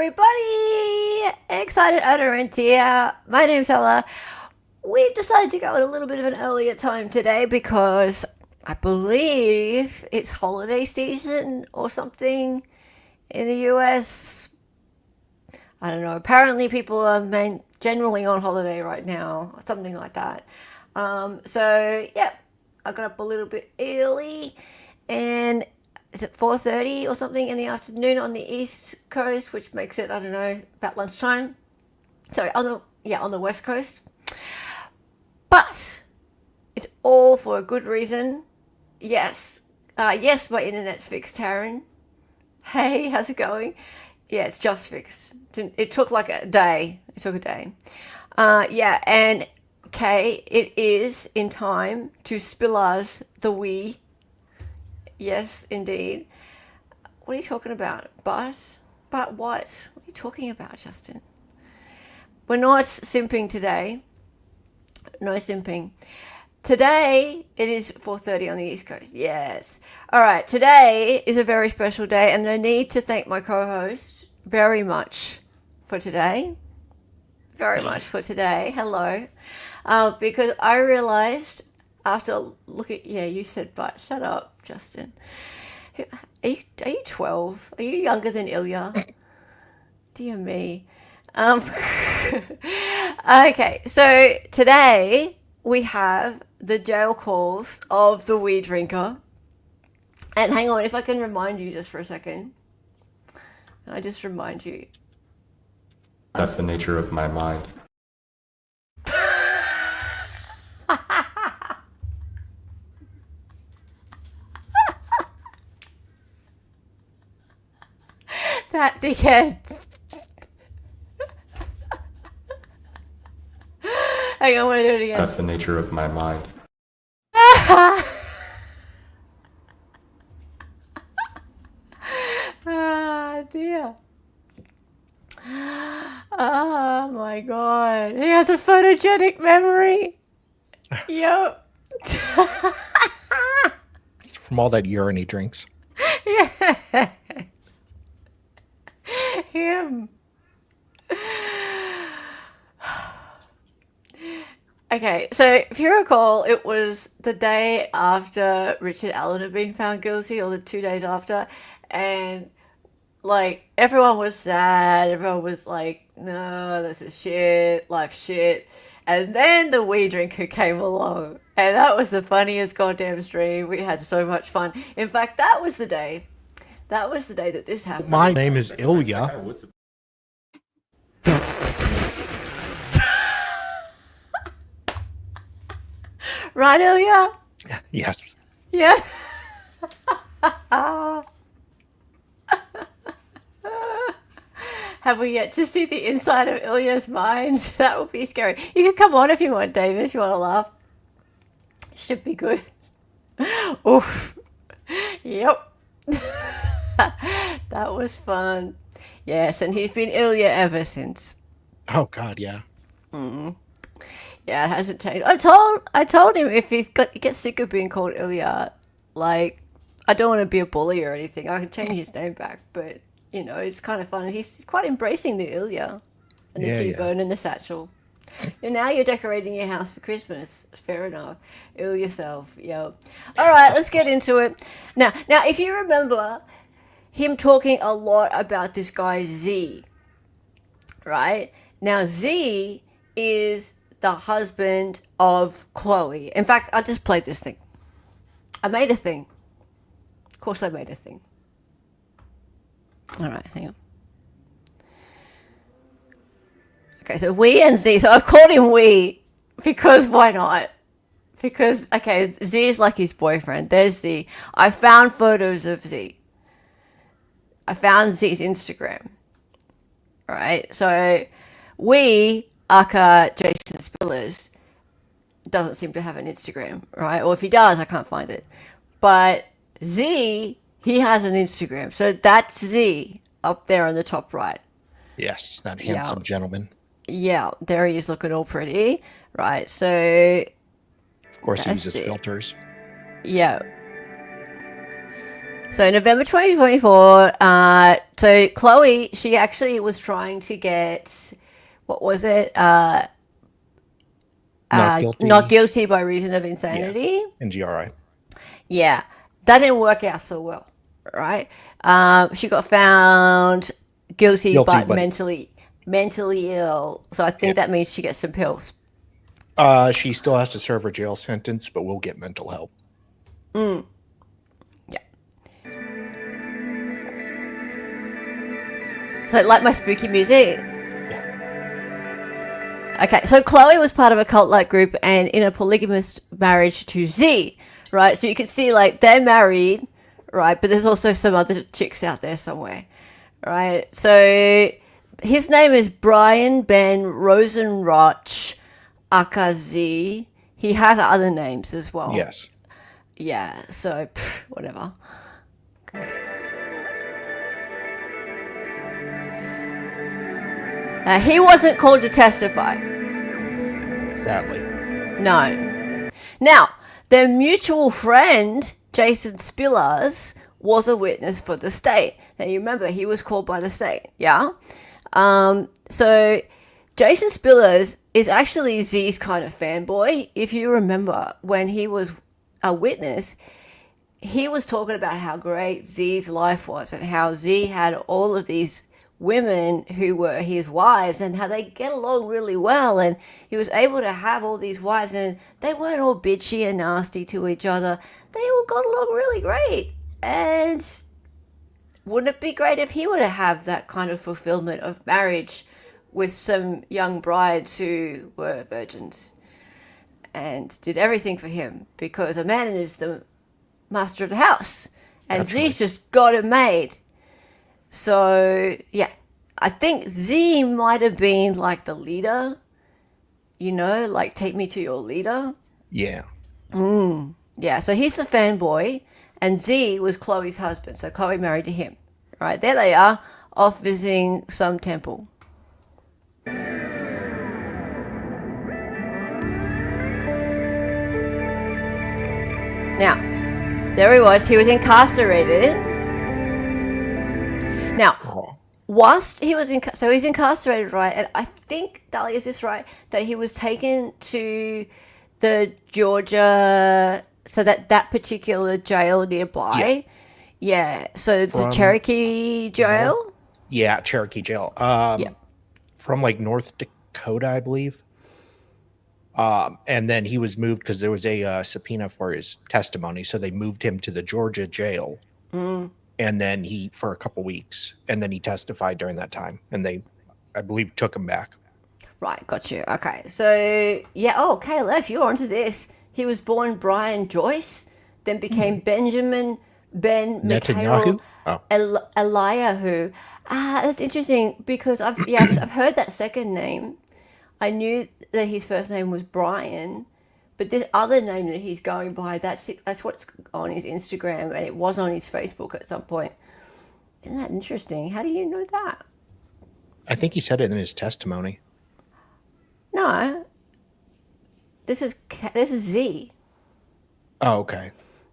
everybody! Excited utterance here. My name's Ella. We've decided to go at a little bit of an earlier time today because I believe it's holiday season or something in the US. I don't know. Apparently, people are generally on holiday right now, or something like that. So I got up a little bit early, and is it 4:30 or something in the afternoon on the East Coast, which makes it, I don't know, about lunchtime. Sorry, on the West Coast. But it's all for a good reason. Yes, yes, my internet's fixed, Taryn. Hey, how's it going? Yeah, it's just fixed. It took like a day. It took a day. And okay, it is in time to Spillars the Wee. Yes, indeed. What are you talking about? But what? What are you talking about, Justin? We're not simping today. No simping. Today, it is 4:30 on the East Coast. Yes. All right. Today is a very special day, and I need to thank my co-host very much for today. Very much for today. Hello. Because I realized after you said but. Shut up, Justin. Are you 12? Are you younger than Ilya? Dear me. Okay, so today we have the jail calls of the weed drinker. And hang on, if I can remind you just for a second. I just remind you. That's the nature of my mind. That dickhead. Hang on, I want to do it again. That's the nature of my mind. Ah, dear. Oh my god. He has a photogenic memory. Yep. From all that urine he drinks. Yeah. Him. Okay, so if you recall, it was the day after Richard Allen had been found guilty, or the 2 days after, and like everyone was sad. Everyone was like, "No, this is shit, life shit." And then the weed drinker came along, and that was the funniest goddamn stream. We had so much fun. In fact, that was the day. That was the day that this happened. My name is Ilya. Right, Ilya? Yes. Yeah. Have we yet to see the inside of Ilya's mind? That would be scary. You can come on if you want, David, if you want to laugh. Should be good. Oof. Yep. That was fun. Yes, and he's been Ilya ever since. Oh God, yeah. Yeah, it hasn't changed. I told him if he gets sick of being called Ilya, like, I don't want to be a bully or anything. I can change his name back, but you know, it's kind of fun. He's quite embracing the Ilya and the T-bone and the satchel. And now you're decorating your house for Christmas. Fair enough. Ill yourself. Yep. All right, let's get into it. Now, if you remember him talking a lot about this guy Z, right? Now, Z is the husband of Chloe. In fact, I just played this thing. I made a thing. Of course I made a thing. All right, hang on. Okay, so we and Z. So I've called him we because why not? Because, okay, Z is like his boyfriend. There's Z. I found photos of Z. I found Z's Instagram. All right, so we, aka Jason Spillars, doesn't seem to have an Instagram, right? Or if he does, I can't find it. But Z, he has an Instagram. So that's Z up there on the top right. Yes, that handsome gentleman. Yeah, there he is looking all pretty, right? So, of course, he uses filters. Yeah. So November 2024. So Chloe, she actually was trying to get, what was it? Not guilty. Not guilty by reason of Yeah. insanity. And GRI. Yeah, that didn't work out so well, right? She got found guilty but mentally ill. So I think that means she gets some pills. She still has to serve her jail sentence, but will get mental help. Yeah. So like my spooky music. Okay, so Chloe was part of a cult-like group and in a polygamous marriage to Z, right? So you can see, like, they're married, right? But there's also some other chicks out there somewhere, right? So his name is Brian Ben Rosenroch aka Z. He has other names as well. Yes. Yeah, so whatever. He wasn't called to testify. Sadly. No. Now, their mutual friend, Jason Spillars, was a witness for the state. Now, you remember, he was called by the state, yeah? So, Jason Spillars is actually Z's kind of fanboy. If you remember, when he was a witness, he was talking about how great Z's life was and how Z had all of these women who were his wives and how they get along really well, and he was able to have all these wives and they weren't all bitchy and nasty to each other. They all got along really great. And wouldn't it be great if he were to have that kind of fulfillment of marriage with some young brides who were virgins and did everything for him, because a man is the master of the house and Z's just got it made. So, yeah, I think Z might have been like the leader, you know, like take me to your leader. Yeah. Yeah, so he's the fanboy, and Z was Chloe's husband, so Chloe married to him. Right, there they are, off visiting some temple. Now, there he was incarcerated. Now, whilst he was so he's incarcerated, right? And I think, Dali, is this right? That he was taken to the Georgia, so that particular jail nearby. Yeah. So the Cherokee jail. Yeah, Cherokee jail. From like North Dakota, I believe. And then he was moved because there was a subpoena for his testimony, so they moved him to the Georgia jail. And then for a couple weeks, and then he testified during that time, and they, I believe, took him back. Right, got you. Okay, so yeah. Oh, Caleb, you're onto this. He was born Brian Joyce, then became Benjamin Ben Netanyahu. Eliyahu. That's interesting because I've heard that second name. I knew that his first name was Brian, but this other name that he's going by, that's what's on his Instagram, and it was on his Facebook at some point. Isn't that interesting? How do you know that? I think he said it in his testimony. No. This is Z. Oh, okay.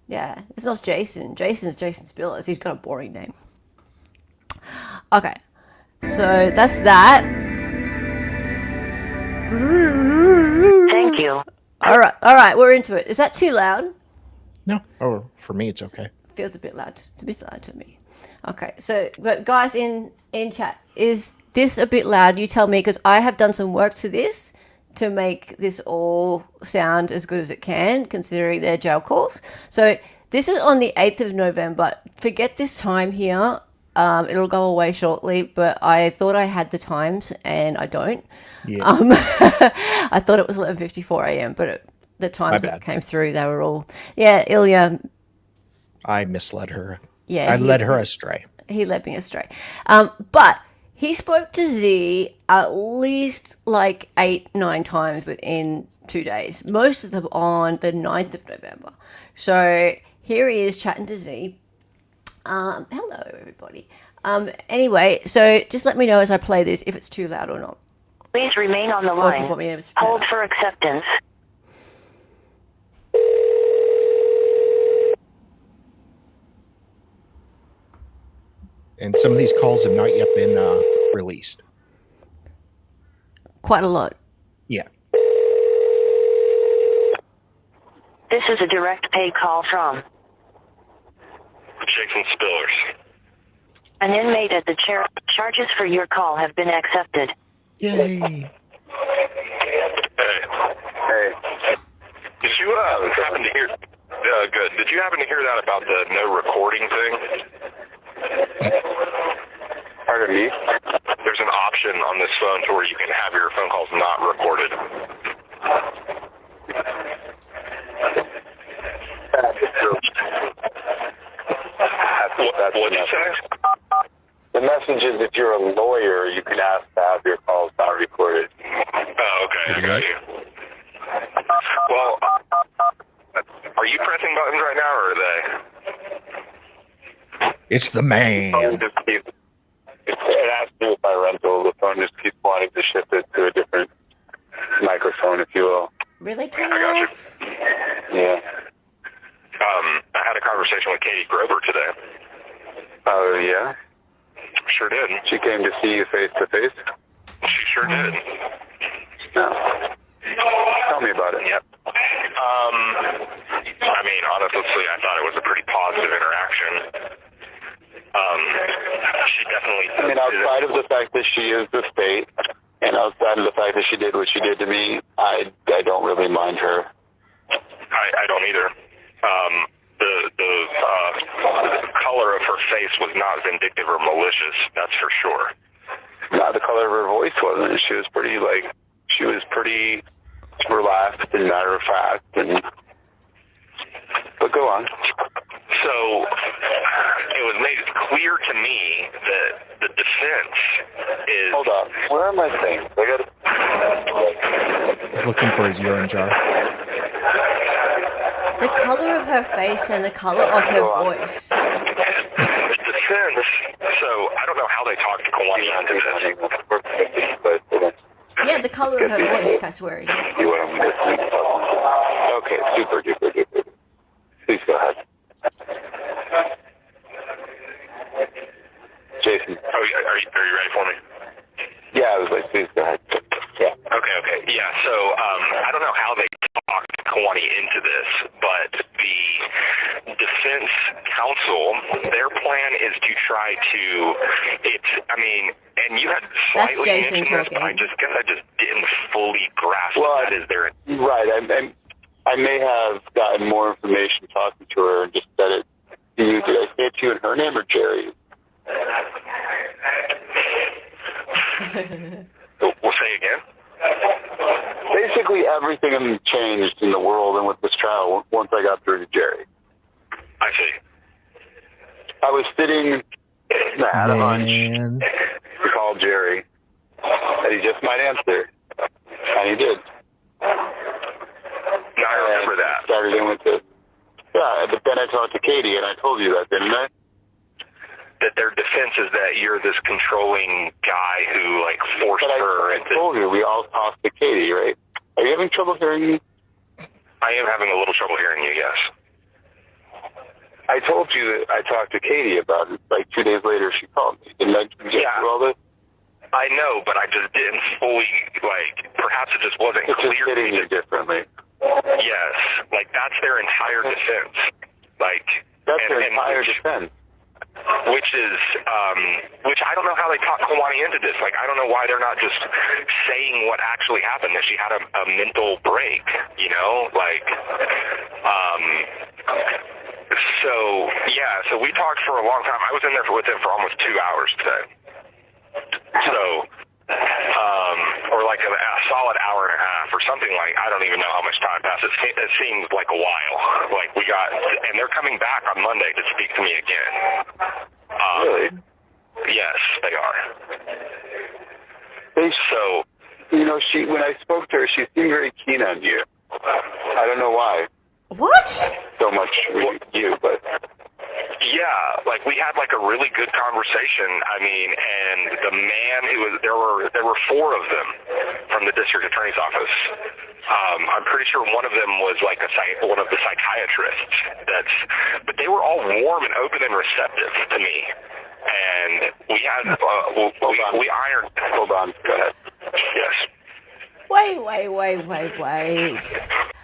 Yeah, it's not Jason. Jason's Jason Spillars. He's got a boring name. Okay, so that's that. Thank you. All right, we're into it. Is that too loud? No, for me it's okay. Feels a bit loud. It's a bit loud to me. Okay, so but guys in chat, is this a bit loud? You tell me, because I have done some work to this to make this all sound as good as it can, considering their jail calls. So this is on the 8th of November. Forget this time here. It'll go away shortly, but I thought I had the times, and I don't. Yeah. I thought it was 11:54 a.m., but the times that came through, they were all... Yeah, Ilya... I misled her. Yeah. I led her astray. He led me astray. But he spoke to Z at least like 8-9 times within 2 days, most of them on the 9th of November. So here he is chatting to Z. Hello, everybody. Anyway, so just let me know as I play this if it's too loud or not. Please remain on the line. Hold for acceptance. And some of these calls have not yet been released. Quite a lot. Yeah. This is a direct pay call from Jason Spillars. an inmate at the Cherokee. Charges for your call have been accepted. Yay. Hey. Did you happen to hear? Good. Did you happen to hear that about the no recording thing? Pardon me? There's an option on this phone to where you can have your phone calls not recorded. What'd you say? The message is if you're a lawyer, you can ask to have your calls not recorded. Oh, okay. I got you. Well, are you pressing buttons right now, or are they? It's the man. It has to do with my rental. The phone just keeps wanting to shift it to a different microphone, if you will. Really, I got you. Yeah. I had a conversation with Katie Grover today. Oh, yeah? Sure did. She came to see you face to face? She sure did. No. Tell me about it. Yep. I mean, honestly, I thought it was a pretty positive interaction. She definitely... I mean, outside of the fact that she is the state, and outside of the fact that she did what she did to me, I don't really mind her. I don't either. The color of her face was not vindictive or malicious, that's for sure. No, the color of her voice wasn't. She was pretty relaxed and matter of fact. But go on. So it was made clear to me that the defense is... Hold on. Where are my things? He's looking for his urine jar. The color of her face and the color of her voice. The defense... So I don't know how they talked to Kawani into this. Yeah, the color of her voice, Kaswari. Okay, super duper duper. Please go ahead. Jason. Oh, are you ready for me? Yeah, I was like, please go ahead. Yeah. Okay. Yeah, so I don't know how they talked Kawani into this, but the defense counsel, their plan is to try to, and you had That's slightly Jason mentioned this, talking. but I just didn't fully grasp that is their... Right. I may have gotten more information talking to her and just said it to you. Did I say it to you in her name or Jerry's? We'll say again? Basically, everything changed in the world and with this trial once I got through to Jerry. I see. I was sitting, I had a hunch Man. to call Jerry, and he just might answer, and he did. I remember that. Started in with the, but then I talked to Katie, and I told you that, didn't I? That their defense is that you're this controlling guy who, forced her I into... told you, we all talked to Katie, right? Are you having trouble hearing me? I am having a little trouble hearing you, yes. I told you that I talked to Katie about it. 2 days later, she called me. Didn't I get through all this? I know, but I just didn't fully, perhaps it just wasn't It's just clear to hitting me. you differently. Yes, that's their entire defense. That's their entire defense. Which is, which I don't know how they talked Kawani into this. I don't know why they're not just saying what actually happened, that she had a mental break, So we talked for a long time. I was in there with him for almost 2 hours today. So, or a solid hour and a half or something I don't even know how much time passed. It seems like a while. And they're coming back on Monday to speak to me again. Really? Yes, they are. So, when I spoke to her, she seemed very keen on you. I don't know why What? so much you, but... Yeah, we had a really good conversation. And the man who was there were 4 of them from the district attorney's office. I'm pretty sure one of them was one of the psychiatrists. But they were all warm and open and receptive to me. and we had we ironed. Hold on. Go ahead. Yes. Wait.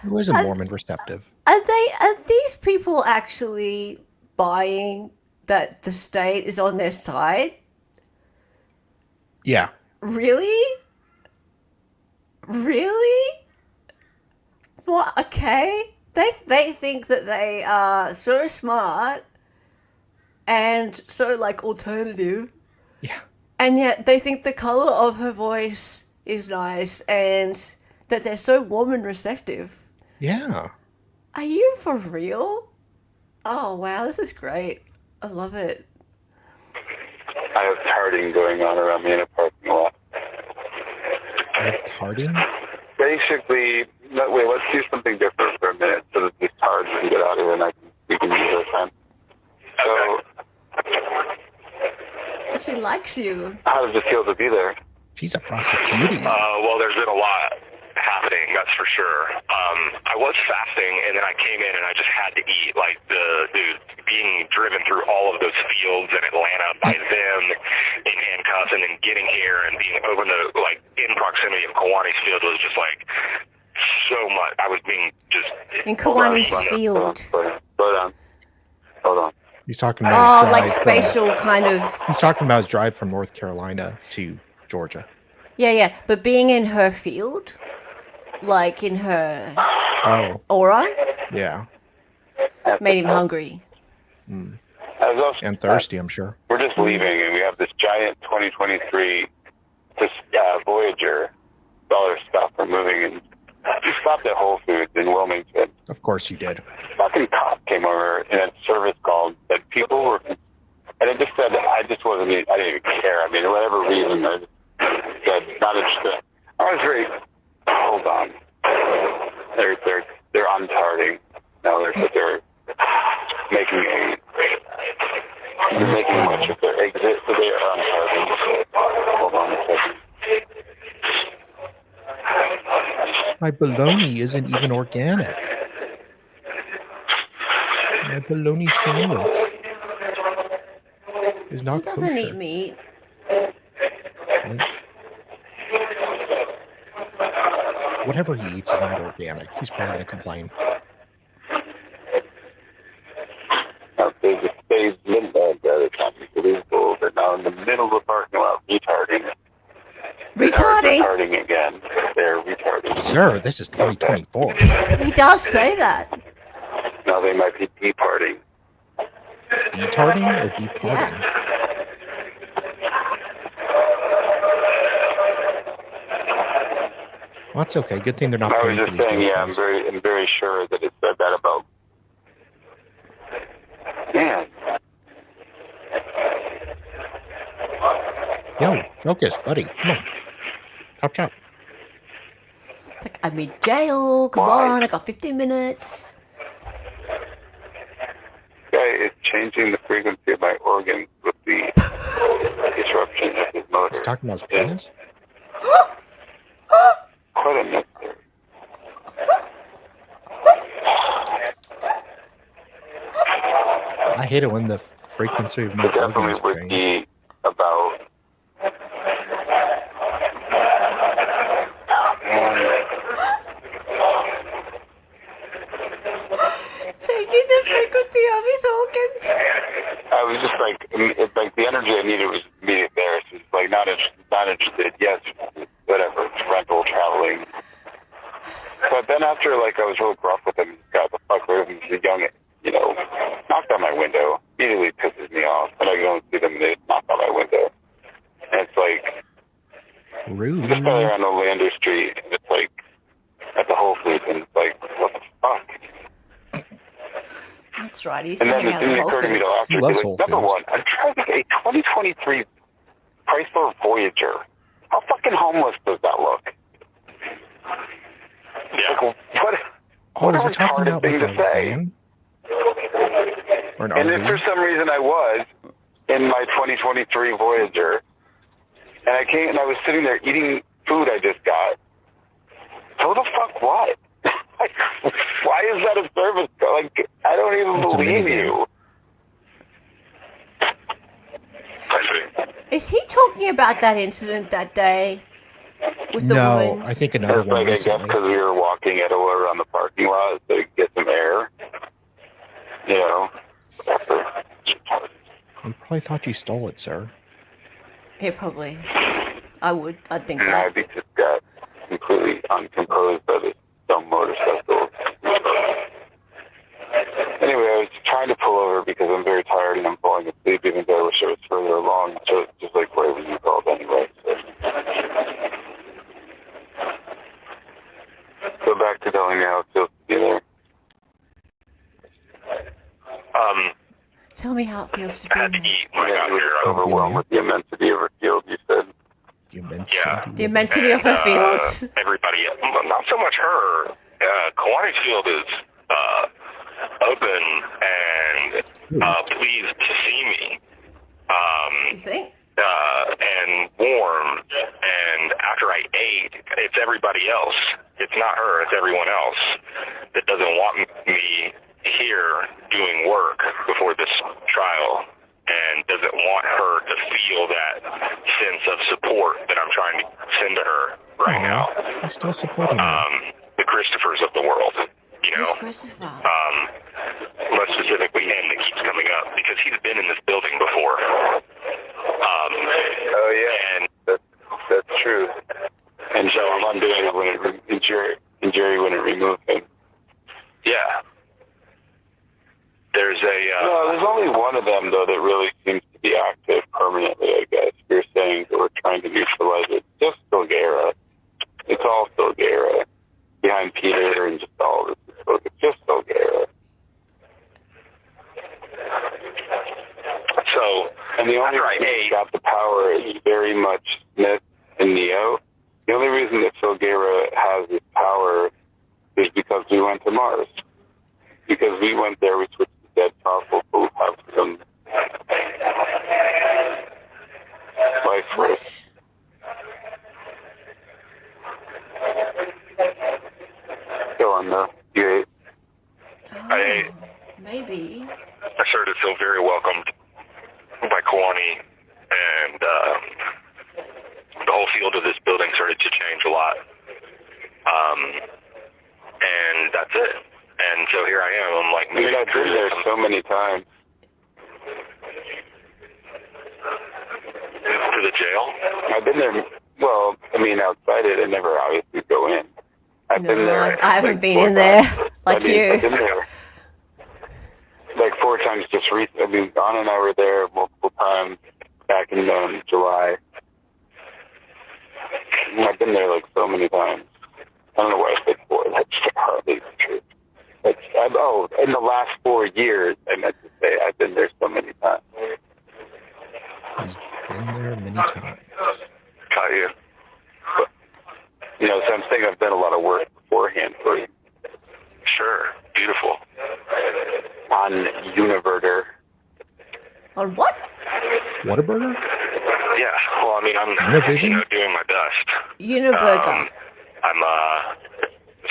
It was a Mormon receptive. Are these people actually buying that the state is on their side? Yeah. Really? What? Okay. They think that they are so smart and so like alternative, Yeah. and yet they think the color of her voice is nice and that they're so warm and receptive. Yeah. Are you for real? Oh wow, this is great. I love it. I have tarting going on around me in a parking lot. I have tarting? Basically, wait, let's do something different for a minute so that these tards can get out of here and we can use our time. So, She likes you. how does it feel to be there? She's a prosecuting. Well, there's been a lot happening, that's for sure. I was fasting, and then I came in and I just had to eat. Like being driven through all of those fields in Atlanta by them in handcuffs, and then getting here and being over in proximity of Kawani's field was just like so much. I was being just In Kawani's field. Slow down. Hold on. He's talking about Oh, like his drive spatial kind of. He's talking about his drive from North Carolina to Georgia. Yeah. But being in her field, like in her Oh, aura, yeah. made him hungry. And thirsty, I'm sure. We're just leaving, and we have this giant 2023 Voyager dollar stuff. We're moving, and we stopped at Whole Foods in Wilmington. Of course you did. Fucking cop came over in a service call that people were, and it just said I didn't even care. I mean, whatever reason, I just said not interested. I was very. Hold on. They're untarding. No, they're making much of their exit, so they are untarding. Hold on a second. My bologna isn't even organic. My bologna sandwich is He not doesn't kosher. eat meat. Whatever he eats is not organic. He's probably going to complain. They lived there the other time. They're now in the middle of the parking lot retarding. Retarding again. They're retarding. Sir, this is 2024. He does say that. Now they might be departing. Detarding or departing? Yeah. Well, that's okay. Good thing they're not I paying was for just these saying, yeah, jail I'm very sure that it said that about. Man, Yo, focus, buddy. Come on. Chop. It's like, I'm in jail. Come on, I got 15 minutes. guy is changing the frequency of my organs with the disruption of his motor. He's talking about his penis? Quite unnecessary. I hate it when the frequency of my It definitely organs would change. be about. Changing the frequency of his organs. I was just like, it's like the energy I needed was immediate there. So it's like not interested. Yes, whatever. It's rental, traveling. But then after like I was real gruff with him, got the fuck rid of him. He's a young, knocked on my window. Immediately pisses me off. And I go and see them, and they knock on my window. And it's like, Rude. just go around Olander Street, and it's like at the Whole Foods, and it's like, what the fuck? That's right. He's And then hanging it out didn't at Whole occur to me till Foods. after, He loves like, Whole number Foods. one, I'm driving a 2023 Chrysler Voyager. How fucking homeless does that look? Yeah. Like, what Oh, a is he talking retarded about thing like to a say. van? Or an And if for RV? some reason I was in my 2023 Voyager, and I came and I was sitting there eating food I just got, so the fuck what? Like, why is that a service? Like, I don't even It's a believe minivan. you. I see. Is he talking about that incident that day with the No, woman? I think another It's one like, I guess recently. because we were walking at around the parking lot to get some air. You know? He probably thought you stole it, sir. Yeah, probably. I'd think And that. I just got completely uncomposed by this dumb motorcycle. Anyway, I was trying to pull over because I'm very tired and I'm falling asleep, even though I wish I was further along. So it's just like right when you called anyway. So back to telling me how it feels to be there. Tell me how it feels to I had be to there. eat when I got You were here. just overwhelmed with the immensity of her field, you said. You meant Yeah. The immensity of her fields. Everybody, not so much her. Kiwani's field is open and pleased to see me. You think? And warm. And after I ate, it's everybody else. It's not her. It's everyone else that doesn't want me here doing work before this trial and doesn't want her to feel that sense of support that I'm trying to send to her right now. He's still supporting you. The Christophers of the world, you know? Who's Christopher? Most specifically him that keeps coming up because he's been in this building before. Oh, yeah. And That's true. And so I'm undoing it when Jerry wouldn't remove him. yeah. There's No, there's only one of them, though, that really seems to be active permanently, I guess. You're saying that we're trying to neutralize it. Just Filgera. It's all Filgera. Behind Peter and just all of this. It's just Filgera. So, And the only reason he got the power is very much Smith and Neo. The only reason that Filgera has this power is because we went to Mars. Because we went there, we switched to dead fossil who have some life force. What? Go on, though. You ate. I ate. Maybe. I started to feel very welcomed by Kiwani, and the whole field of this building started to change a lot. And that's it. And so here I am. I'm like, I mean, I've been there so many times. To the jail? I've been there, well, I mean, outside it, I never obviously go in. I've been there. I haven't like, been 4 in there times. like I mean, you. I've been there like 4 times just recently. I mean, Donna and I were there multiple times back in July. I've been there like so many times. I don't know why I said 4. That's hardly true. In the last 4 years, I meant to say I've been there so many times. He's been there many times. Got you. But, you know, so I'm saying I've done a lot of work beforehand for you. Sure. Beautiful. On Univerter. On what? Whataburger? Yeah. Well, I mean, I'm Univision? doing my best. Uniburger. I'm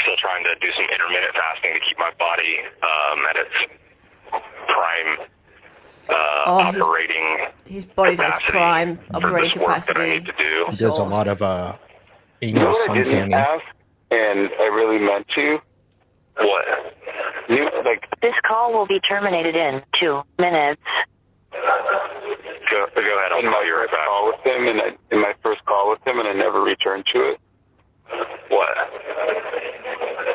still trying to do some intermittent fasting to keep my body at its prime operating. His body's at its capacity prime for operating this work that I capacity. need to do. He does a lot of You know anal what I didn't sun tanning. ask, and I really meant to? What? This call will be terminated in 2 minutes. Go ahead. I'll in call my you right first back. call with him, in my first call with him, and I never returned to it, What?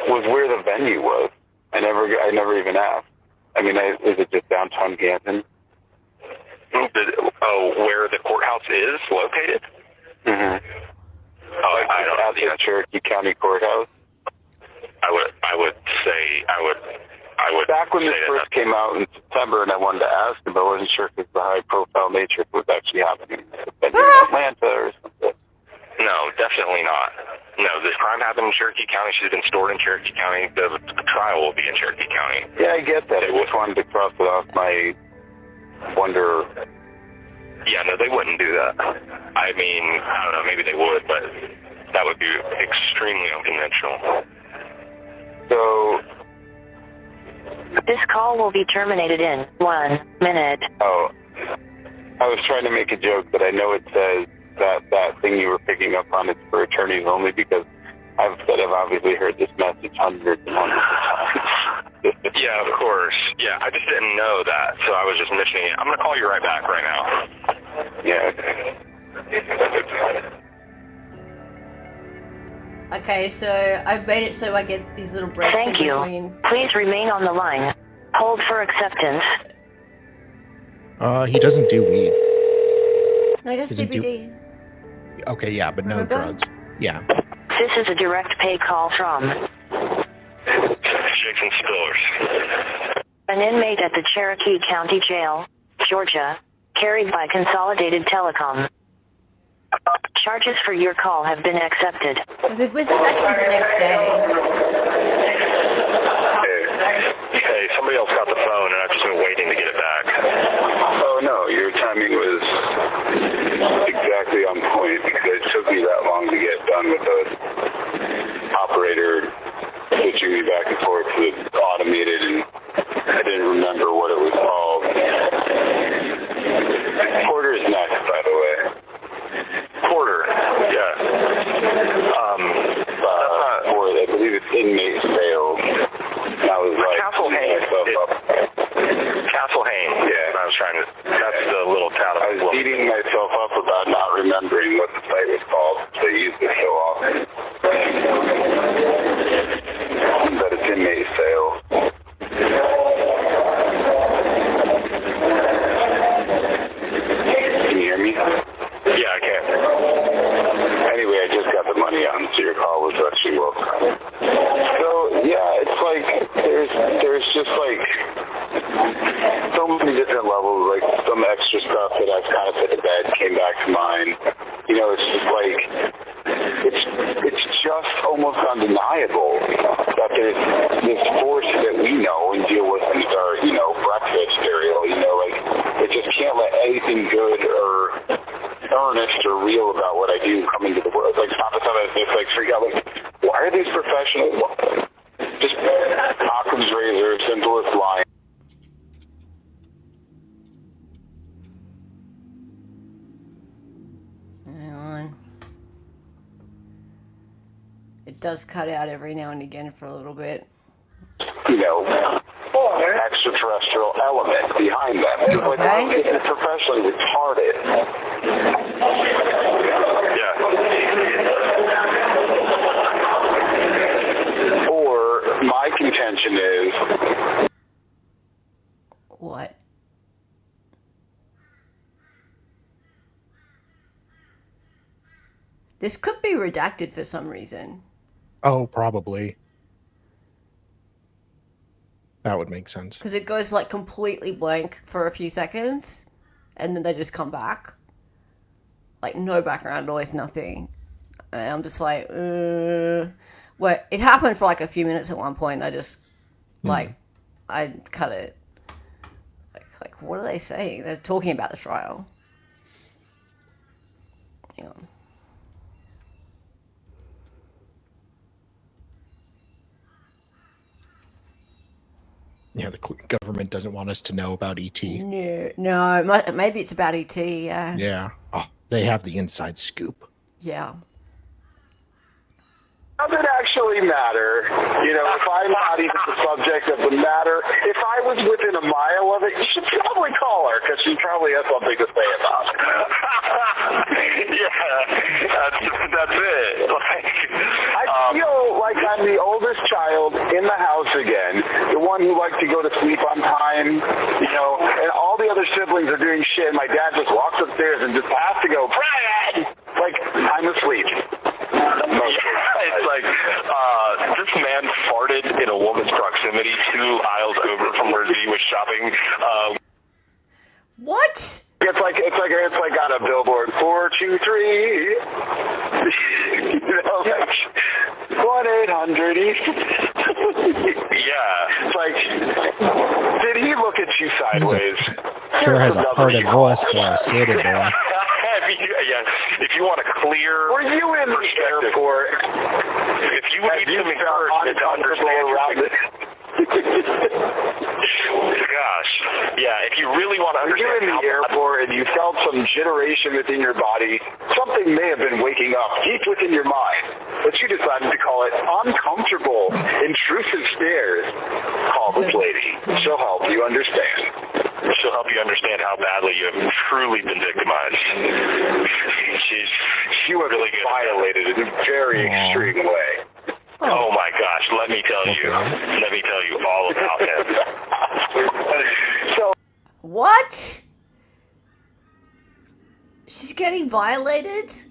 was where the venue was. I never even asked. I mean, is it just downtown Canton? Where the courthouse is located? Mm-hmm. Oh, I don't know. At the Cherokee County Courthouse. I would say Back when say this that first came out in September, and I wanted to ask him, but I wasn't sure if it's the high-profile nature if it was actually happening in Atlanta or something. No, definitely not. No, this crime happened in Cherokee County. She's been stored in Cherokee County. The trial will be in Cherokee County. Yeah, I get that. I just wanted to cross it off my wonder. Yeah, no, they wouldn't do that. I mean, I don't know, maybe they would, but that would be extremely unconventional. So, This call will be terminated in 1 minute. oh, I was trying to make a joke, but I know it says that thing you were picking up on is for attorneys only because I've obviously heard this message hundreds and hundreds of times. Yeah, of course. Yeah, I just didn't know that, so I was just mentioning it. I'm going to call you right back right now. Yeah, okay. Okay, so I've made it so I get these little breaks Thank in you. between. Please remain on the line. Hold for acceptance. He doesn't do weed. No, just Doesn't do- CBD. Okay, yeah, but no Remember? drugs. Yeah. This is a direct pay call from Jason Spillars. an inmate at the Cherokee County Jail, Georgia, carried by Consolidated Telecom. Charges for your call have been accepted. Because if this is actually the next day. Hey, somebody else got the phone, and I've just been waiting to get it back. Oh no, your timing was exactly on point because it took me that long to get done with the operator switching me back and forth to the automated, and I didn't remember what it was called. Porter's next, by the way. Porter, yeah. I believe it's inmate sales. And I was like, Castle Haynes. Castle Haynes. Yeah, I was trying to. That's the little town. I was beating myself up about not remembering what the site was called. They use it so often. But it's inmate sale. Can you hear me? Yeah, I can. Anyway, I just got the money on, so your call was actually welcome. So yeah, it's like there's just like so many different levels, like some extra stuff that I've kind of put to bed came back to mind. You know, it's just like it's just almost undeniable that there's this force that we know and deal with in our, you know, breakfast cereal. You know, like it just can't let anything good or earnest or real about what I do come into the world. Like stop at something that's like freak out. Like, why are these professionals? Just Occam's razor, simplest line. Hang on. It does cut out every now and again for a little bit. You know, extraterrestrial element behind them. It's like, Okay. it's professionally retarded. Yeah. Or my contention is, What? This could be redacted for some reason. Oh, probably. That would make sense. Because it goes like completely blank for a few seconds and then they just come back. Like no background noise, nothing. And I'm just like, Well, it happened for like a few minutes at one point. I just, like, I cut it. Like, what are they saying? They're talking about the trial. Yeah. Yeah, the government doesn't want us to know about ET. No, maybe it's about ET, yeah. Yeah. Oh, they have the inside scoop. Yeah. does it actually matter? You know, if I'm not even the subject of the matter, if I was within a mile of it, you should probably call her because she probably has something to say about it. Yeah, that's it. Like, I feel like I'm the oldest child in the house again, the one who likes to go to sleep on time, you know, and all the other siblings are doing shit, and my dad just walks upstairs and just has to go, Brian! Like, I'm asleep. yeah, it's like this man farted in a woman's proximity 2 aisles over from where he was shopping. What? It's like on a billboard, 423. You know, like 1-800 East. Yeah. It's like, did he look at you sideways? Sure has a parted voice for a city boy. Yeah, if you want a clear Were you in the airport? if you would need some encouragement to understand around it. Gosh. Yeah, if you really want to You're understand in the airport and you felt some jitteration within your body. Something may have been waking up deep within your mind, but you decided to call it uncomfortable, intrusive stares. Call this lady. She'll help you understand. She'll help you understand how badly you have truly been victimized. She was really good. violated in a very extreme way. Oh my gosh, let me tell you all about him. So What? She's getting violated? Is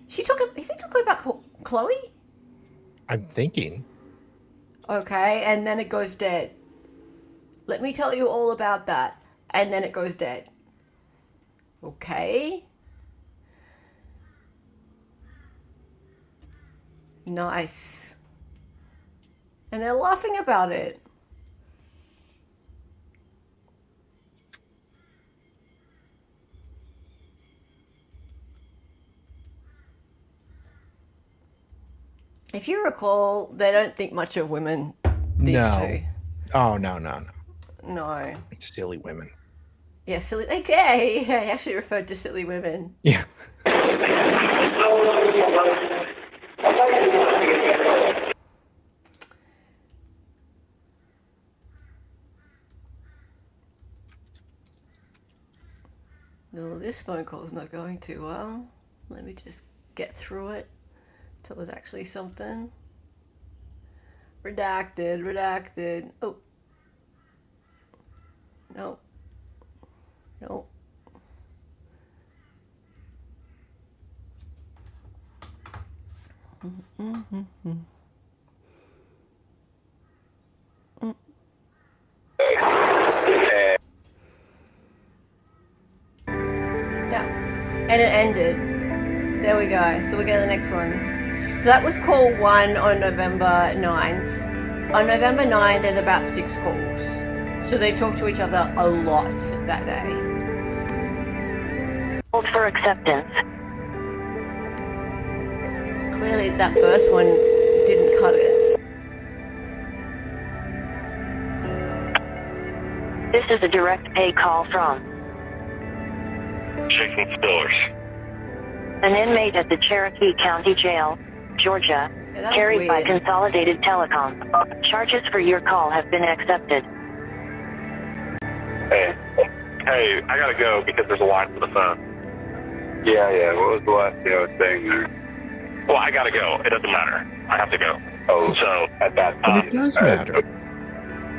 he talking about Chloe? I'm thinking. Okay, and then it goes dead. Let me tell you all about that. And then it goes dead. Okay. Nice. And they're laughing about it. If you recall, they don't think much of women, these two. Oh, no. No. Silly women. Yeah, silly. Okay, I actually referred to silly women. Yeah. No, this phone call's not going too well. Let me just get through it till there's actually something. Redacted. Oh. No. Yeah. And it ended. There we go. So we go to the next one. So that was call 1 on November 9. On November 9, there's about 6 calls. So they talk to each other a lot that day. Hold for acceptance. Clearly that first one didn't cut it. This is a direct pay call from Cherokee Spillars. an inmate at the Cherokee County Jail, Georgia, Yeah, that was carried by weird. Consolidated Telecom. Charges for your call have been accepted. Hey, I gotta go because there's a line for the phone. yeah. What was the last thing I was saying there? Well, I gotta go. It doesn't matter. I have to go. Oh, So at that But time. it does matter.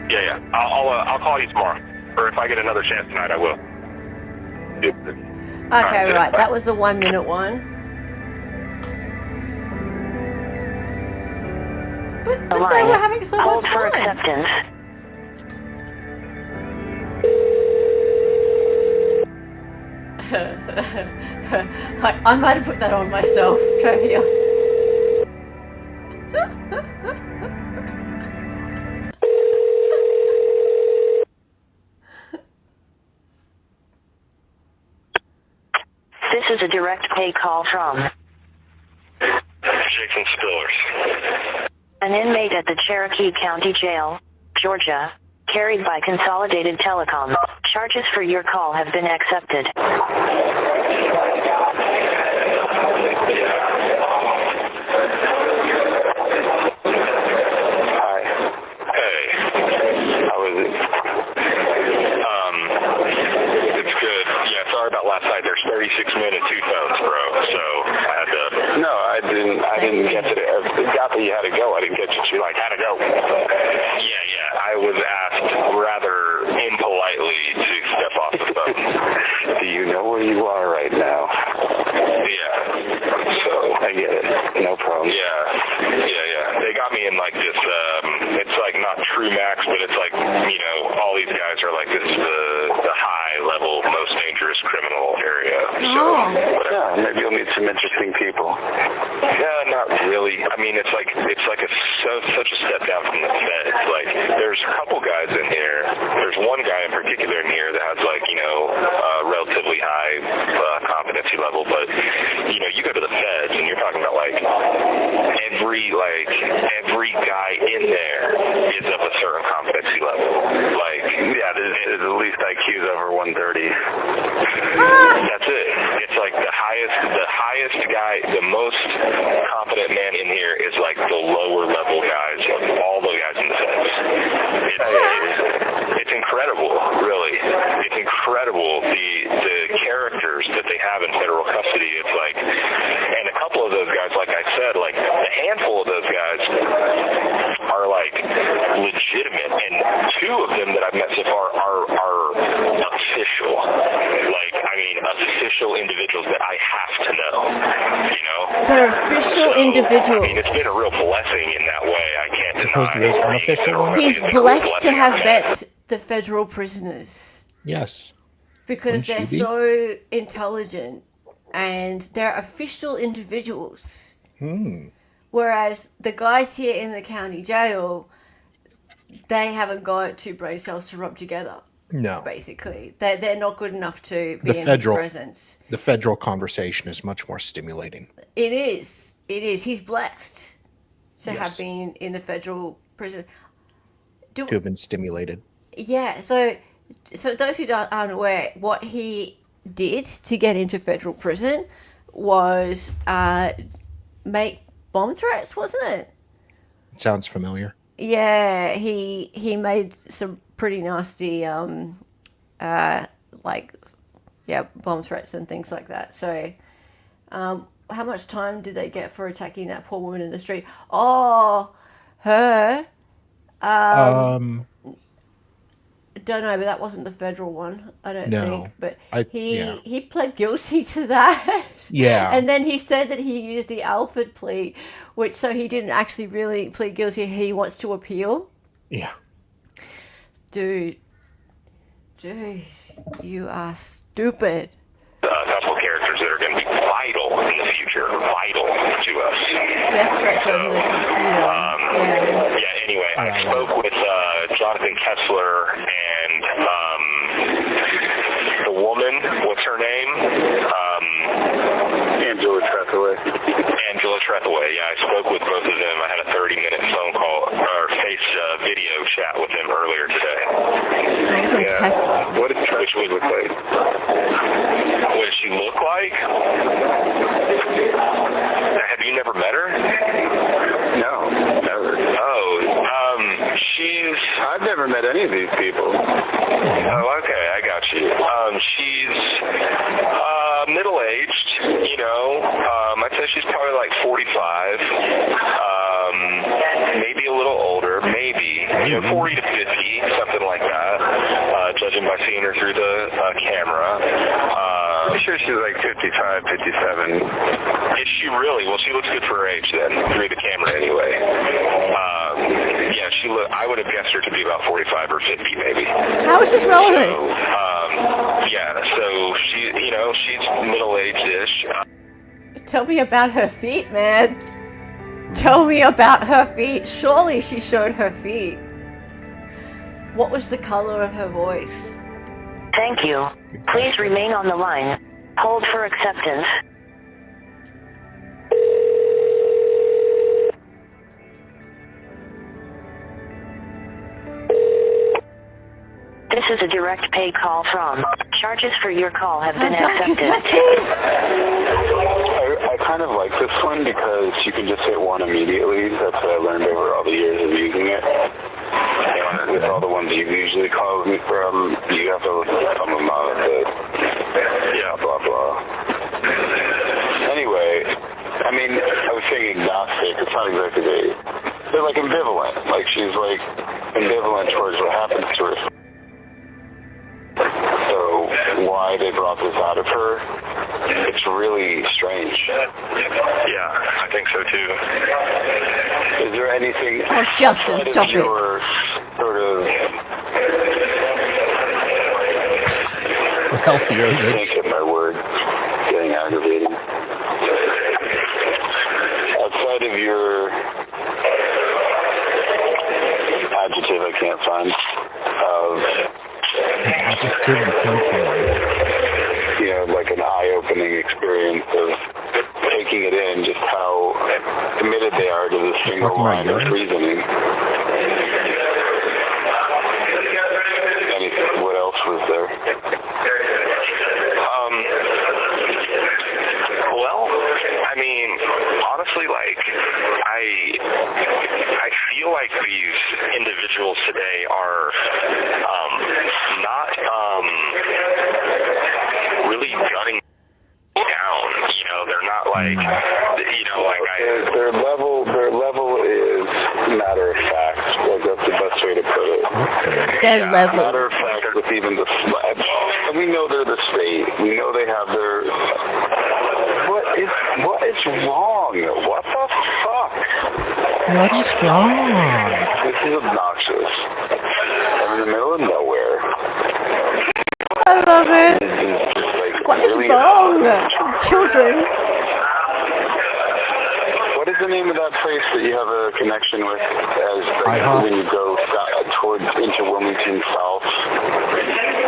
yeah. I'll call you tomorrow, or if I get another chance tonight, I will. Okay, right. That was the 1 minute one. But The they line. were having so much Hold for fun. acceptance. I might have put that on myself, Trivia. This is a direct pay call from Jason Spillars. an inmate at the Cherokee County Jail, Georgia, carried by Consolidated Telecom. Charges for your call have been accepted. Hi. Hey, How is it? it's good. Yeah, sorry about last night. There's 36 men and 2 phones, bro. So I had to. No, I didn't Sexy. get it. I got that you had to go. I didn't get you. Like, had to go. Yeah. I was asked rather impolitely to step off the phone. Do you know where you are right now? Yeah. So, I get it. No problem. Yeah. They got me in like this, it's like not true max, but it's like, all these guys are like this, the high level, most dangerous criminal area. So, whatever. Yeah, maybe you'll meet some interesting people. Yeah, not really. I mean, it's like such a step down from the feds. Like, there's a couple guys in here. There's one guy in particular in here that has like, relatively high competency level, but you go to the feds and you're talking about like every guy in there is of a certain competency level. Like two of them that I've met so far are official. Like, I mean, official individuals that I have to know, you know? They're official So, individuals. I mean, it's been a real blessing in that way. I can't As opposed to deny those being unofficial federal ones? He's refugees. It's a real blessed to blessing have I've had. met the federal prisoners Yes. because Wouldn't they're you be? so intelligent and they're official individuals. Whereas the guys here in the county jail, they haven't got two brain cells to rub together. No. Basically, they're not good enough to be The in federal- his presence. The federal conversation is much more stimulating. It is. It is. He's blessed to Yes. have been in the federal prison. To have been stimulated. Yeah. So, for those who aren't aware, what he did to get into federal prison was make bomb threats, wasn't it? It sounds familiar. Yeah. He made some pretty nasty, bomb threats and things like that. So, how much time did they get for attacking that poor woman in the street? Oh, her. Don't know, but that wasn't the federal one. I don't No. think. But Yeah. he pled guilty to that. Yeah. And then he said that he used the Alford plea, which so he didn't actually really plead guilty. He wants to appeal. Yeah. Dude, you are stupid. Couple characters that are going to be vital in the future, vital to us. Death threats over the computer. Yeah. Yeah, anyway, I Yeah, spoke with Jonathan Kessler and the woman, what's her name? Angela Trethaway. Angela Trethaway. Yeah, I spoke with both of them. I had a 30-minute phone call or video chat with them earlier today. Jonathan Kessler. What did Trethaway look like? What does she look like? Have you never met her? No, never. Oh, she's... I've never met any of these people. Oh, okay, I got you. She's middle-aged, you know. I'd say she's probably like 45. Maybe a little older, maybe, 40 to 50, something like that, judging by seeing her through the camera. I'm sure she's like 55, 57. Is she really? Well, she looks good for her age then, through the camera anyway. Yeah, I would have guessed her to be about 45 or 50 maybe. How is this relevant? So, she's middle-aged-ish. Tell me about her feet, man. Tell me about her feet. Surely she showed her feet. What was the color of her voice? Thank you. Please remain on the line. Hold for acceptance. This is a direct pay call from. Charges for your call have been accepted. I kind of like this one because you can just hit one immediately. That's what I learned over all the years of using it. And with all the ones you usually call me from, you have to listen to some of them out of it. Yeah, blah, blah. Anyway, I mean, I was saying agnostic. It's not exactly they're like ambivalent. Like she's like ambivalent towards what happens to her. So why they brought this out of her, it's really strange. Yeah, I think so too. Is there anything Oh, Justin, outside of stop it. your sort of Healthier I than can't get my word, getting aggravating. Outside of your adjective I can't find of an adjective you can't find. like an eye-opening experience of taking it in, just how committed they are to this single talking about line of urine? reasoning. What else was there? Well, I mean, honestly, like, I feel like these individuals today are not really gunning down. They're not like, Their level is matter of fact. Like that's the best way to put it. What's that? their level. Matter of fact, with even the slabs, and we know they're the state. We know they have their. What is wrong? What the fuck? What is wrong? This is obnoxious. I'm in the middle of nowhere. I love it. It's just like What is really wrong with children? What is the name of that place that you have a connection with as IHOP? when you go towards into Wilmington South?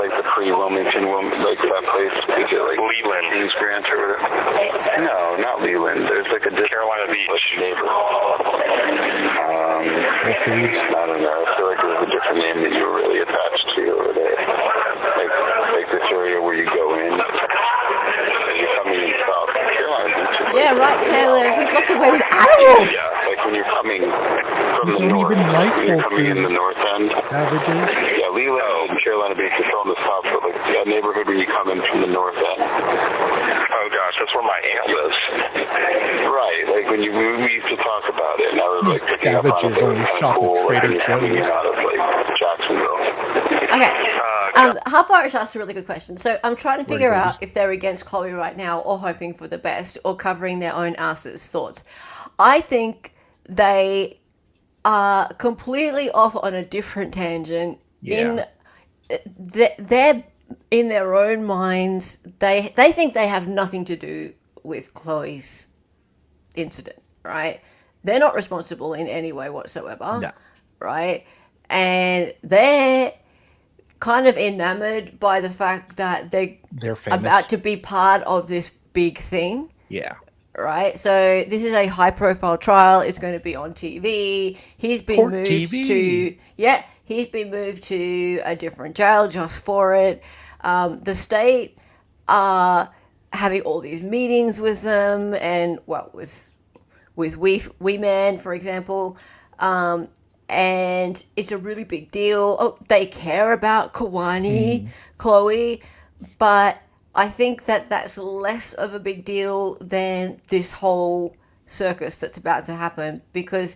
Like the pre-Wilmington, like that place? Is it like Leland. Kings Grant or whatever? No, not Leland. There's like a Carolina Beach. neighbor. Whole Foods. I don't know. I feel like there's a different name that you were really attached to over there. Like this area where you go in. You're coming in South Carolina Beach. Yeah, right, Taylor. He's locked away with animals. Yeah, like when you're coming from the don't north. even like when you're Whole coming in Foods. the north end. Savages. Yeah, Leland and Carolina Beach is on the south, but like that neighborhood when you come in from the north end. Oh gosh, that's where my aunt lives. Right, like when we used to talk about it, and I was These like picking up on it. savages only It was shop kinda at cool, like, Trader when you're coming in Joe's. out of like Jacksonville. Okay. God. Half Irish asked a really good question. So I'm trying to figure goes. out if they're against Chloe right now or hoping for the best or covering their own asses. Thoughts? I think they are completely off on a different tangent. Yeah. They're in their own minds. They think they have nothing to do with Chloe's incident, right? They're not responsible in any way whatsoever, No. right? And they're kind of enamored by the fact that They're famous. about to be part of this big thing, Yeah. right? So this is a high-profile trial. It's going to be on TV. He's been Court moved TV. to he's been moved to a different jail just for it. The state are having all these meetings with them, and well, with Wee Man, for example. And it's a really big deal. Oh, they care about Chloe, but I think that that's less of a big deal than this whole circus that's about to happen, because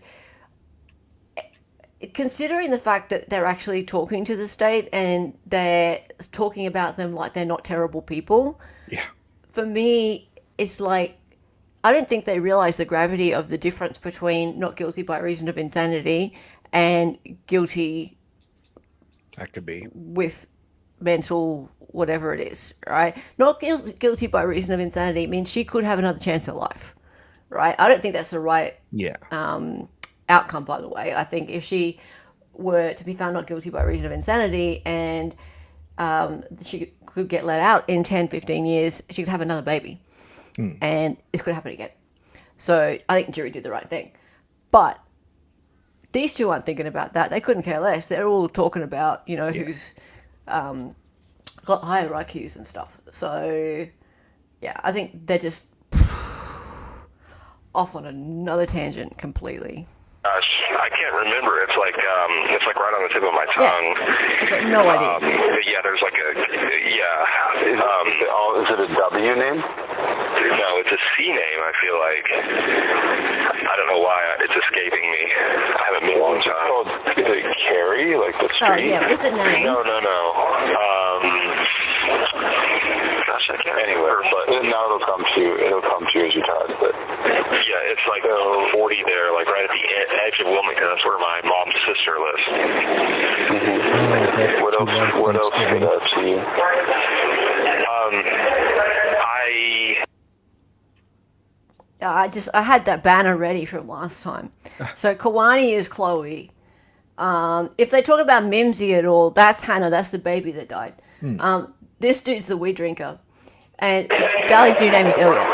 considering the fact that they're actually talking to the state and they're talking about them like they're not terrible people, Yeah. for me, it's like, I don't think they realize the gravity of the difference between not guilty by reason of insanity and guilty That could be. with mental whatever it is, right? Not guilty by reason of insanity means she could have another chance at life, right? I don't think that's the right Yeah. outcome, by the way. I think if she were to be found not guilty by reason of insanity and she could get let out in 10, 15 years, she could have another baby. And this could happen again. So I think the jury did the right thing. But these two aren't thinking about that. They couldn't care less. They're all talking about, who's got higher IQs and stuff. So, yeah, I think they're just off on another tangent completely. Gosh, I can't remember. It's like right on the tip of my tongue. I've got no idea. But yeah, there's like a Is it a W name? no, it's a C name. I feel like I don't know why it's escaping me. I haven't been a long time. Is it Carrie, like the Oh, street? yeah, what's the name? No. Gosh, I can't Anyway, remember. but now it'll come to you. It'll come to you as you talk. But Yeah, it's like 40 there, like right at the edge of Wilmington. That's where my mom's sister lives. Oh, but what she else? loves What else Thanksgiving. stood out to you? I had that banner ready from last time. So Kawani is Chloe. If they talk about Mimsy at all, that's Hannah. That's the baby that died. This dude's the weed drinker, and Dali's new name is Ilya.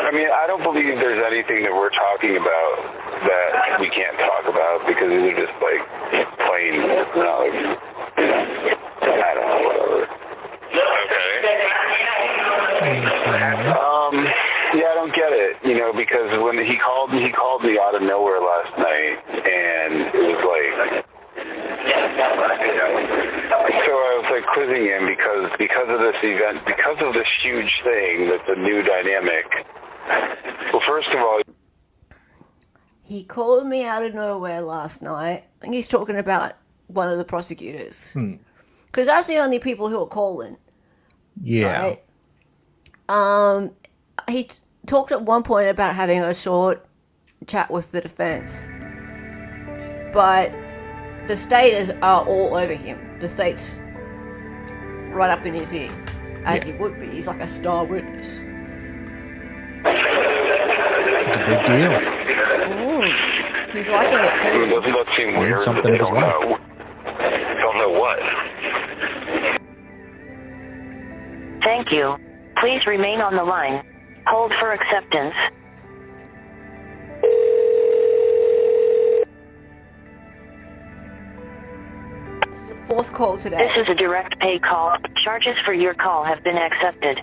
I mean, I don't believe there's anything that we're talking about that we can't talk about because these are just like plain knowledge. I don't know, whatever. Yeah, I don't get it, because when he called me out of nowhere last night, and it was like, so I was like quizzing him because of this event, because of this huge thing that's a new dynamic Well, first of all, He called me out of nowhere last night. I think he's talking about one of the prosecutors. Because that's the only people who are calling. Yeah. Right? He talked at one point about having a short chat with the defense. But the state are all over him. The state's right up in his ear, as he would be. He's like a star witness. It's a big deal. He's liking it too. doesn't that seem Made weird? something They of his don't life. know. Don't know what. Thank you. Please remain on the line. Hold for acceptance. It's the fourth call today. This is a direct pay call. Charges for your call have been accepted.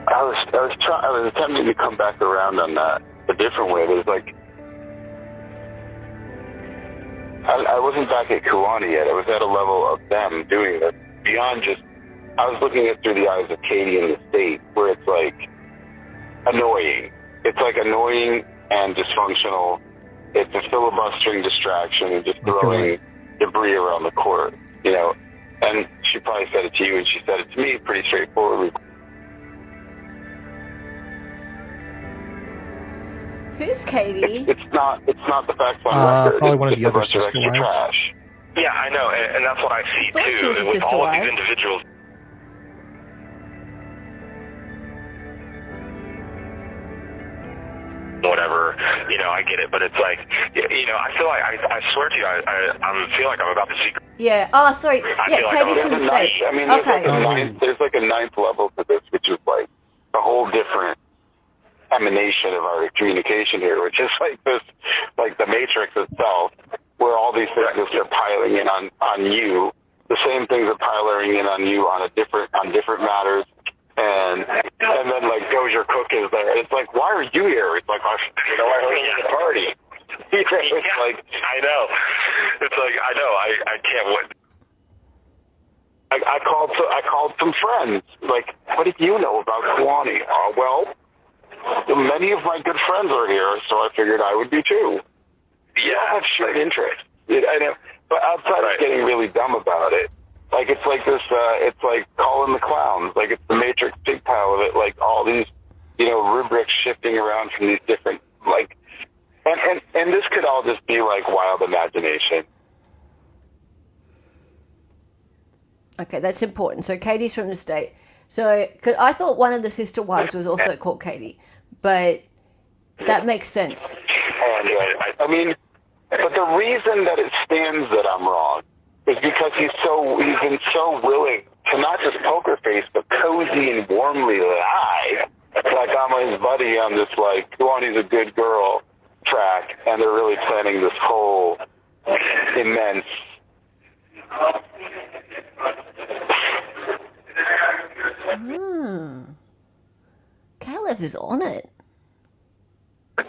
I was attempting to come back around on that a different way. There's like, I wasn't back at Kuwani yet. I was at a level of them doing this beyond just. I was looking at through the eyes of Katie in the state, where it's like annoying. It's like annoying and dysfunctional. It's a filibustering distraction and just throwing debris around the court, you know. And she probably said it to you, and she said it to me pretty straightforwardly. Who's Katie? It's not the facts on record. Probably It's one of just the a other bunch of sister extra wives. trash. Yeah, I know, and that's what I see thought she too. was a With sister all of wife. these individuals, whatever, you know, I get it, but it's like, you know, I feel like I swear to you, I feel like I'm about to see. Yeah. Oh, sorry. Yeah, feel like Katie's I from the was- state. I mean, there's, Okay. there's like a ninth level to this, which is like a whole different emanation of our communication here, which is like this, like the matrix itself, where all these things just are piling in on you. The same things are piling in on you on different matters, and then like Dozier Cook is there. It's like, why are you here? It's like, you know, I heard it was a party. It's like, I know. It's like, I know. I can't wait. I called some friends. Like, what did you know about Kuwani? Well, many of my good friends are here, so I figured I would be too. Yeah, I have shared interest. I know, but outside of getting really dumb about it, like it's like this. It's like calling the clowns. Like it's the Matrix pig pile of it. Like all these, you know, rubrics shifting around from these different like, and this could all just be like wild imagination. Okay, that's important. So Katie's from the state. So, because I thought one of the sister wives was also called Katie, but that makes sense. And I mean, but the reason that it stands that I'm wrong is because he's been so willing to not just poker face, but cozy and warmly lie. Like I'm his buddy on this like Kuwani's a good girl track, and they're really planning this whole immense. Caleb is on it. And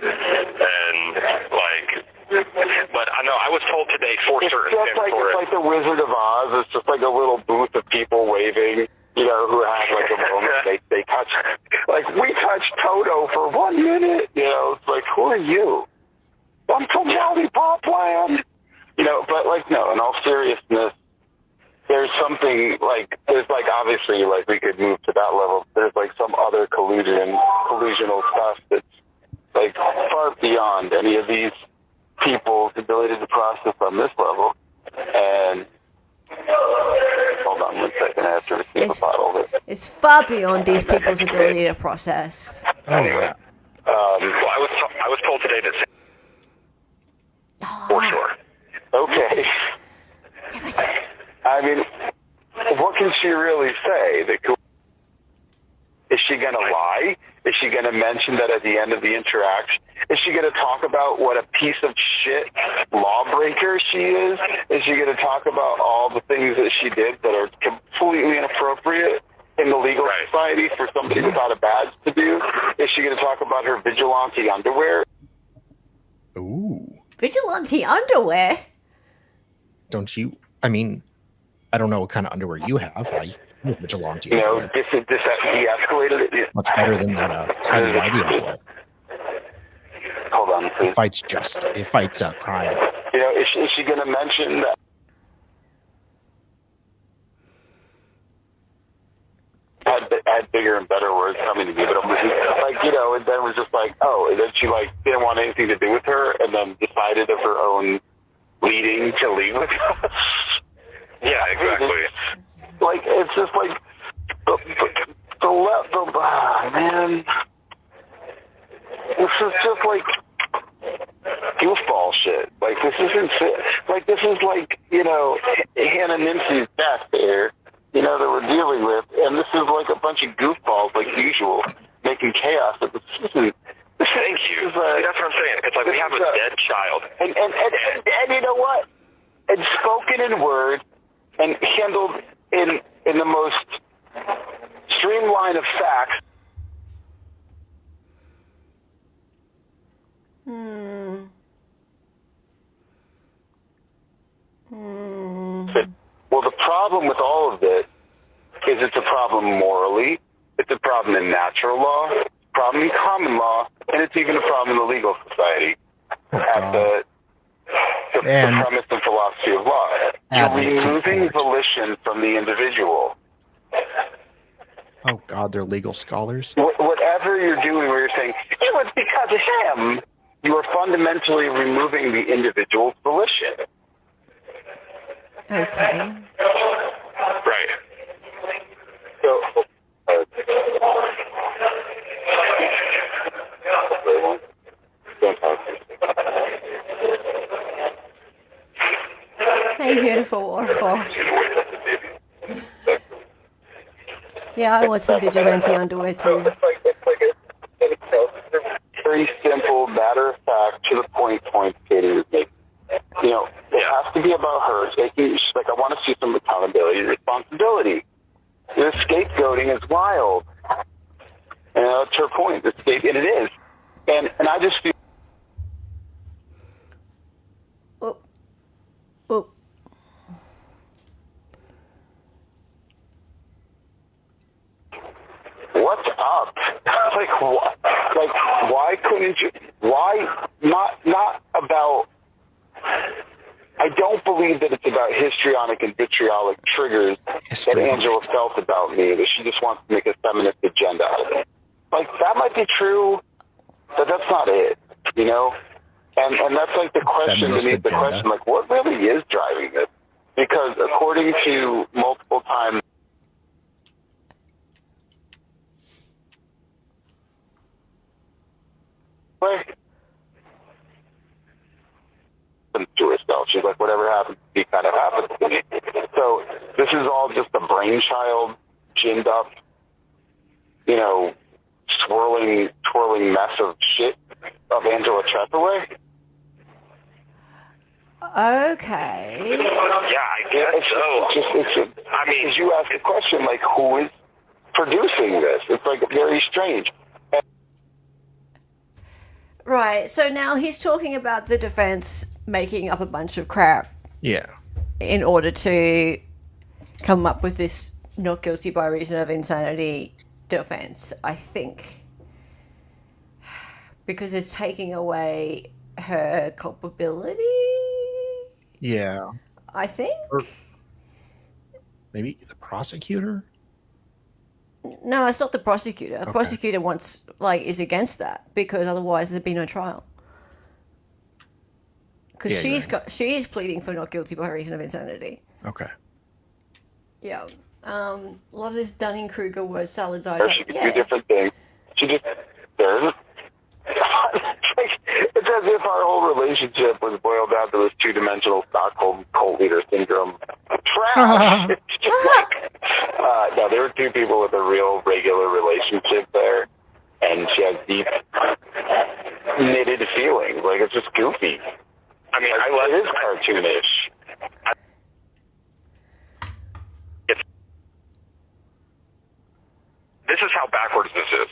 like, but I know I was told today for It's certain. just like it's like the Wizard of Oz. It's just like a little booth of people waving, you know, who have like a moment they touch. Like we touched Toto for 1 minute, you know. It's like, who are you? I'm from Lollipop Land, you know. But like, no. In all seriousness, there's something like there's like obviously like we could move to that level. There's like some other collusional stuff that's like far beyond any of these people's ability to process on this level. And hold on 1 second, I have to receive a bottle. It's far beyond these people's ability to process. Oh, yeah. Well, I was told today that for sure. Okay. Damn it. I mean, what can she really say? Is she going to lie? Is she going to mention that at the end of the interaction? Is she going to talk about what a piece of shit lawbreaker she is? Is she going to talk about all the things that she did that are completely inappropriate in the legal society for somebody without a badge to do? Is she going to talk about her vigilante underwear? Ooh. Vigilante underwear? Don't you? I mean, I don't know what kind of underwear you have. I which belong to You you. know, this de-escalated it. Much better than that tidy whitey underwear. Hold on, It please. fights crime. You know, is she going to mention that? Had bigger and better words coming to me, but I'm like, you know, and then was just like, oh, and then she like didn't want anything to do with her, and then decided of her own leading to leave with us. Yeah, exactly. Like, it's just like man, this is just like goofball shit. Like, this isn't like, this is like, you know, Hannah Mincy's death here, you know, that we're dealing with, and this is like a bunch of goofballs like usual, making chaos. But this isn't. Thank you. See, that's what I'm saying. It's like we have a dead child. And you know what? And spoken in word and handled in the most streamlined of facts. Well, the problem with all of this is it's a problem morally, it's a problem in natural law, it's a problem in common law, and it's even a problem in the legal society. At the premise and philosophy of law. You're removing volition from the individual. Oh, God, they're legal scholars. Whatever you're doing where you're saying, it was because of him, you are fundamentally removing the individual's volition. Okay. Right. So, don't talk to me. Hey, beautiful waterfall. Yeah, I want some vigilante underwear too. It's a very simple, matter of fact, to the point Katie was making. You know, it has to be about her taking. She's like, I want to see some accountability and responsibility. The scapegoating is wild. And that's her point. And it is. And I just feel. Oh. Oh. What's up? Like, what? Like, why couldn't you? Why not about? I don't believe that it's about histrionic and vitriolic triggers that Angela felt about me, that she just wants to make a feminist agenda out of it. Like, that might be true, but that's not it, you know? And that's like the question beneath the question, like, what really is driving this? Because according to multiple times, to herself. She's like, whatever happens to me kind of happens to me. So this is all just a brainchild, ginned up, you know, twirling mess of shit of Angela Trethewey. Okay. Yeah, I guess so. I mean, as you ask the question, like, who is producing this? It's like very strange. Right, so now he's talking about the defense making up a bunch of crap. Yeah. In order to come up with this not guilty by reason of insanity defense, I think. Because it's taking away her culpability. Yeah. I think. Or maybe the prosecutor? No, it's not the prosecutor. The Okay. prosecutor is against that because otherwise there'd be no trial. Because she's pleading for not guilty by reason of insanity. Okay. Yeah. Love this Dunning-Kruger word salad diet. Or she could do different things. She just there's. It's as if our whole relationship was boiled down to this two-dimensional Stockholm cult leader syndrome. Trash. It's just like, no, there were two people with a real regular relationship there, and she has deep knitted feelings. Like, it's just goofy. I mean, it is cartoonish. This is how backwards this is.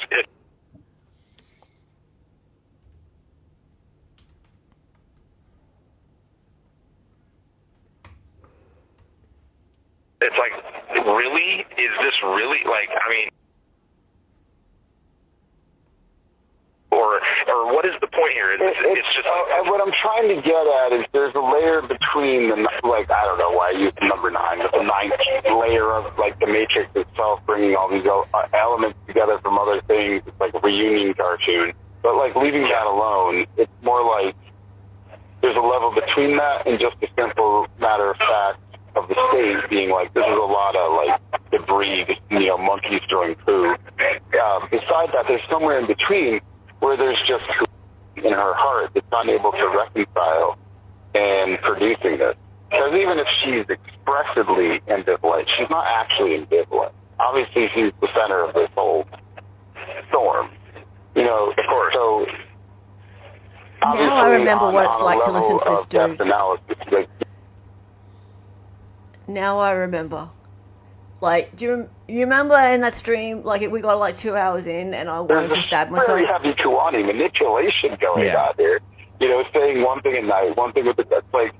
really, like, I mean, or what is the point here? It's just what I'm trying to get at is there's a layer between the, like, I don't know why I use the number 9, but the 9th layer of, like, the Matrix itself, bringing all these elements together from other things. It's like a reunion cartoon. But, like, leaving that alone, it's more like there's a level between that and just a simple matter of fact of the state being like, this is a lot of, like, debris, monkeys throwing poo. Besides that, there's somewhere in between where there's just in her heart that's unable to reconcile and producing this. Because even if she's expressively ambivalent, she's not actually ambivalent. Obviously, she's the center of this whole storm. Of course. So now I remember what it's like to listen to this dude. Now I remember. Like, do you remember in that stream, like, we got like 2 hours in and I wanted to stab myself? Very heavy Kiwani manipulation going on here. Saying one thing at night, one thing with the, it's like,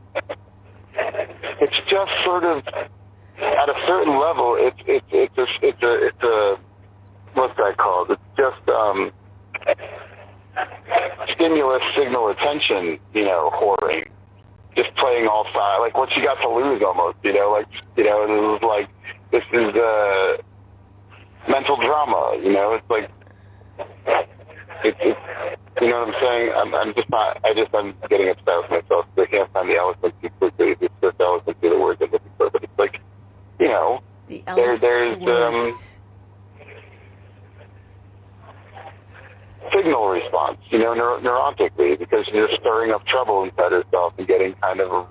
it's just sort of, at a certain level, it's a what's that called? It's just, stimulus, signal, attention, whoring. Just playing all sides, like what you got to lose almost, it was like, this is mental drama, it's like, it's you know what I'm saying? I'm getting upset with myself because I can't find the eloquence too quickly. It's just eloquence to the words I'm looking for, but it's like, there's signal response, neurotically, because you're stirring up trouble inside herself and getting kind of a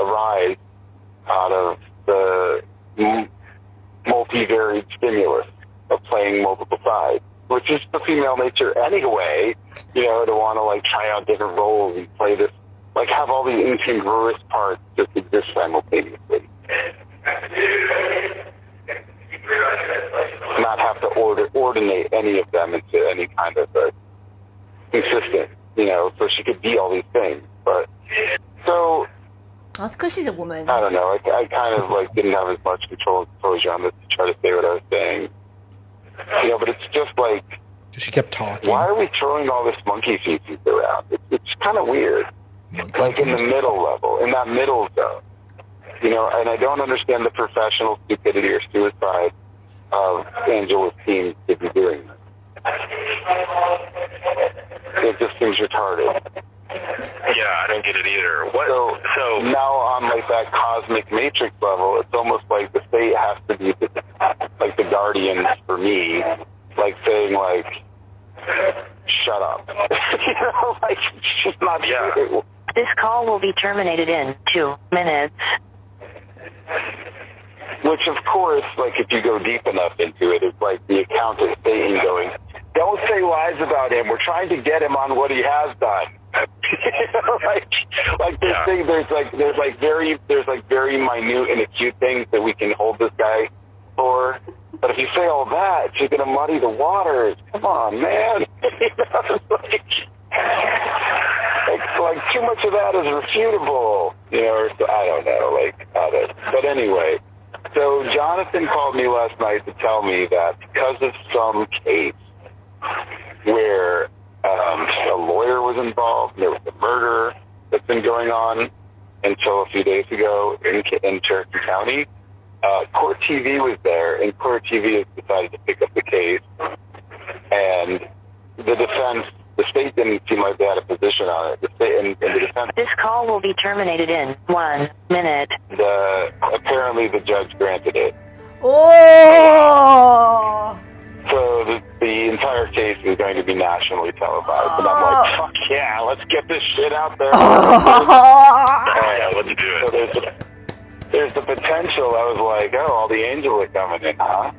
rise out of the multivariate stimulus of playing multiple sides, which is the female nature anyway, to want to, like, try out different roles and play this, like, have all these incongruous parts just exist simultaneously. Not have to ordinate any of them into any kind of consistent, so she could be all these things. But, so... That's because she's a woman. I don't know. I kind of, like, didn't have as much control and composure on this to try to say what I was saying. But it's just like... She kept talking. Why are we throwing all this monkey feces around? It's kind of weird. Like, in the middle level, in that middle zone. And I don't understand the professional stupidity or suicide of Angela's team to be doing this. It just seems retarded. Yeah, I don't get it either. So now on, like, that cosmic matrix level, it's almost like the state has to be like the guardian for me, like saying, like, shut up. Like, it's just not true. This call will be terminated in 2 minutes. Which, of course, like, if you go deep enough into it, it's like the account is saying, going, don't say lies about him. We're trying to get him on what he has done. There's very minute and acute things that we can hold this guy for. But if you say all that, you're going to muddy the waters. Come on, man. Like, too much of that is refutable. I don't know. But anyway. So Jonathan called me last night to tell me that because of some case where a lawyer was involved, there was a murder that's been going on until a few days ago in Cherokee County, Court TV was there, and Court TV has decided to pick up the case. And the defense, the state didn't seem like they had a position on it. The state and the defense. This call will be terminated in 1 minute. Apparently the judge granted it. Oh! So the entire case is going to be nationally televised, and I'm like, fuck yeah, let's get this shit out there. Yeah, let's do it. So there's the potential. I was like, oh, all the angels are coming in, huh?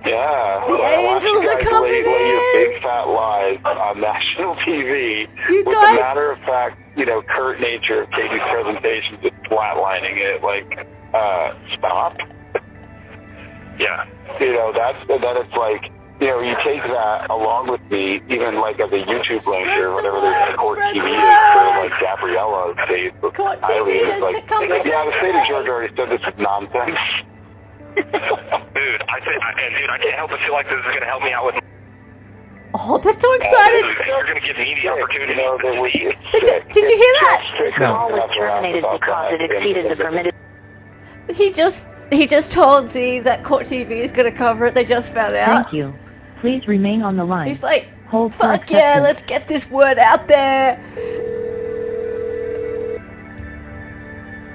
Yeah. The angels are coming in. Lay your big fat lies on national TV You with guys. the matter of fact, curt nature of Katie's presentation, just flatlining it. Like, stop. Yeah. Then it's like, you take that along with me, even like as a YouTube link or whatever there's Court TV is for like Gabriella's Facebook. Court TV It's has come to yeah, the state of Sunday. Georgia already said this is nonsense. Dude, I can't help but feel like this is gonna help me out with. Oh, that's so excited. You're gonna give me the opportunity to speak. Did you hear that? This No. call was terminated because it exceeded the permitted. He just told Z that Court TV is going to cover it. They just found out. Thank you. Please remain on the line. He's like, Hold for fuck yeah, acceptance. let's get this word out there.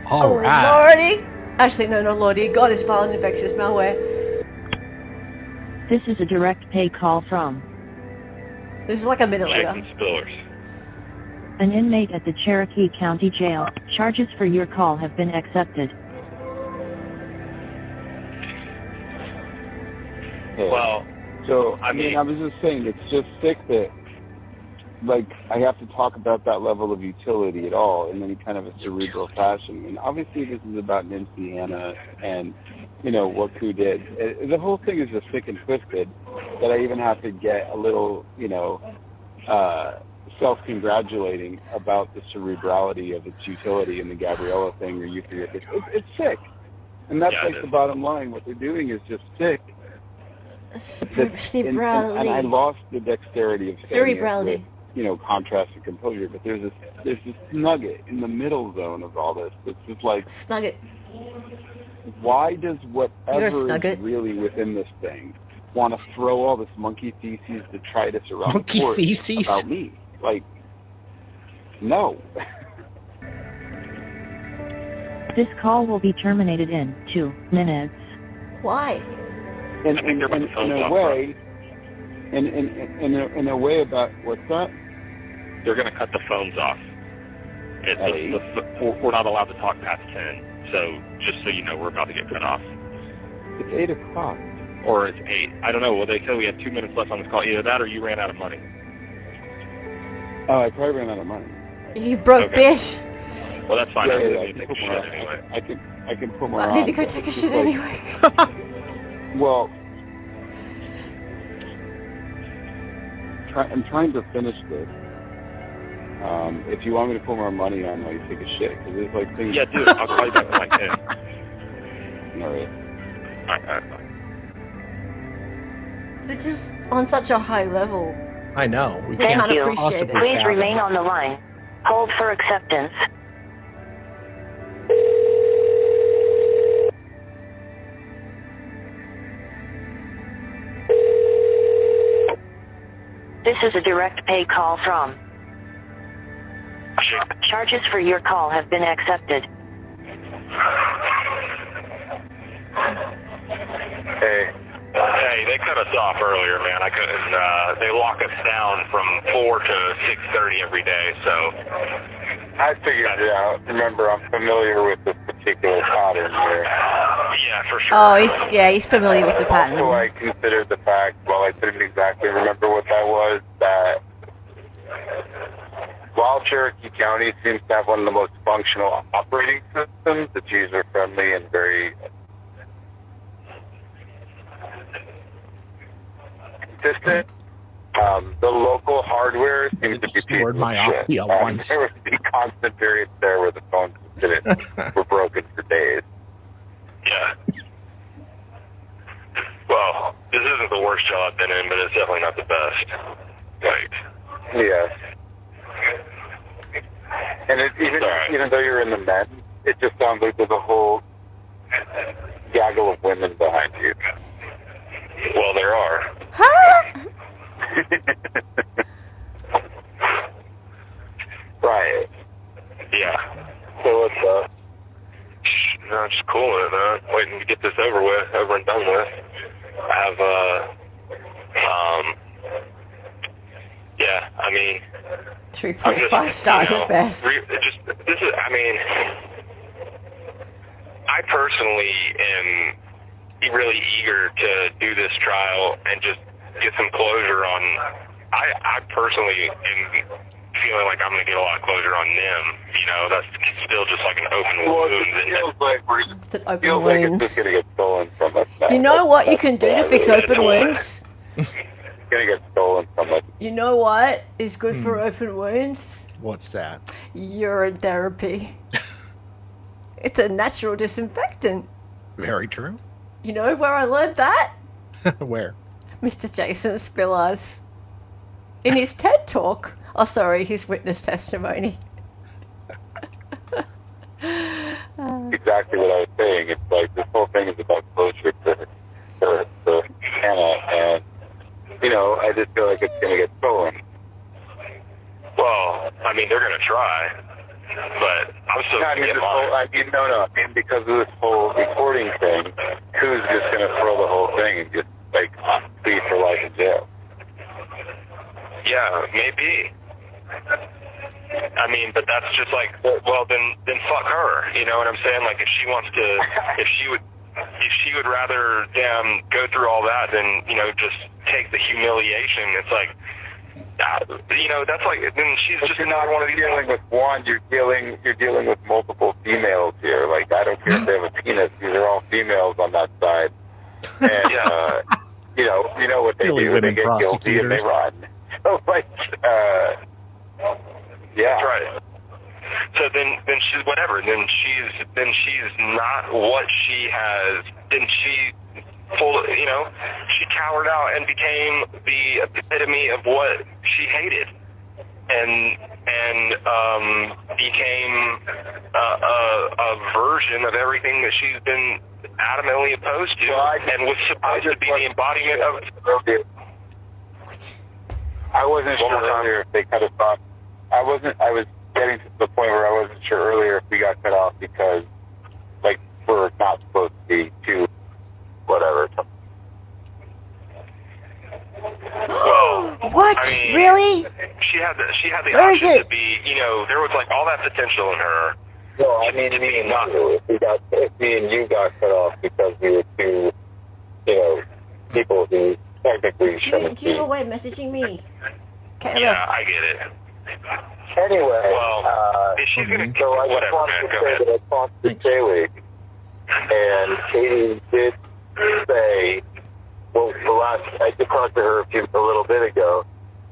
All right. Lordy. Actually, no, Lordy. God is violent infectious malware. This is a direct pay call from This is like a minute later. Spillars. an inmate at the Cherokee County Jail. Charges for your call have been accepted. Well, So, I mean- I was just saying, it's just sick that, like, I have to talk about that level of utility at all in any kind of a cerebral fashion. And obviously this is about Indiana and, what Ku did. The whole thing is just sick and twisted that I even have to get a little, self-congratulating about the cerebrality of its utility in the Gabriella thing or euthanasia. It's sick. And that's Yeah, like it the is. bottom line. What they're doing is just sick. And I Cerebrality. lost the dexterity of saying it Cerebrality. with, contrast and composure. But there's this nugget in the middle zone of all this. It's just like, Snugget. why does whatever is snugget. really within this thing want to throw all this monkey feces detritus around Monkey the court feces? about me? Like, no. This call will be terminated in 2 minutes. Why? And I think in they're about to phone a off, way, in a way about what's that? They're gonna cut the phones off. Hey. We're not allowed to talk past 10. So just so you know, we're about to get cut off. It's 8:00. Or it's 8. I don't know. Well, they said we had 2 minutes left on this call. Either that or you ran out of money. Oh, I probably ran out of money. You broke Okay. bitch. Well, that's fine. Yeah, I yeah, really I need to can take a put more shit anyway. I can put more I on. need to go but take a it's shit just like- anyway. Well, I'm trying to finish this. If you want me to put more money on while you take a shit, because there's like things. Yeah, dude. I'll call you back in like 10. All right. All right. They're just on such a high level. I know. We They can't can't you. appreciate possibly it. Please fathom remain it. on the line. Hold for acceptance. This is a direct pay call from. Charges for your call have been accepted. Hey. Hey, they cut us off earlier, man. I couldn't. They lock us down from 4 to 6:30 every day. So I figured it out. Remember, I'm familiar with this particular pattern here. yeah, for sure. Oh, he's familiar with the pattern. Also, I considered the fact, while I couldn't exactly remember what that was, that while Cherokee County seems to have one of the most functional operating systems, it's user-friendly and very consistent, the local hardware seems to be Just the word pieces of myopia shit. once. There would be constant periods there where the phones were broken for days. Yeah. Well, this isn't the worst job I've been in, but it's definitely not the best. Like, Yes. And it, Sorry. even though you're in the men, it just sounds like there's a whole gaggle of women behind you. well, there are. Huh? Right. Yeah. So what's up? No, just cooling it, man. Waiting to get this over and done with. I have, yeah, I mean, 3.5 stars at best. I personally am really eager to do this trial and just get some closure on. I personally am feeling like I'm going to get a lot of closure on them. That's still just like an open Well, wound. it feels like It's an open feels like it's wound. just gonna get stolen from us. Now. You know what you can do to fix open wounds? It's gonna get stolen from us. You know what is good for open wounds? What's that? Urine therapy. It's a natural disinfectant. Very true. You know where I learned that? Where? Mr. Jason Spillars. In his TED Talk. Oh, sorry, his witness testimony. Exactly what I was saying. It's like this whole thing is about closure for Hannah, and I just feel like it's going to get stolen. Well, I mean, they're going to try, but I'm still going to get mine. No. I mean, because of this whole recording thing, who's just going to throw the whole thing and just leave for life in jail? Yeah, maybe. I mean, but that's just like, well, then fuck her. You know what I'm saying? Like, if she wants to, if she would rather go through all that than just take the humiliation. It's like, that's like, then she's just not one of these. Dealing with one, you're dealing with multiple females here. Like, I don't care if they have a penis; these are all females on that side. And you know what they Really do? women They get guilty and they prosecutors. run. So yeah, That's right. So then she's whatever. Then she's not what she has. Then she she cowered out and became the epitome of what she hated, and became a version of everything that she's been adamantly opposed to, and was supposed to be the embodiment of. I wasn't sure earlier if they cut us off. I was getting to the point where I wasn't sure earlier if we got cut off because, we're not supposed to be too, whatever. Well, What? I mean, Really? She had the Where is option it? to be, there was all that potential in her. No, I mean, me and you. If me and you got cut off because we were two, people who technically shouldn't Do you have a be. way of messaging me? Caleb. Yeah, I get it. Anyway, Well, if she's gonna so I just whatever, wanted man. to Go say ahead. that I talked to Haley, and Katie did say, I did talk to her a little bit ago,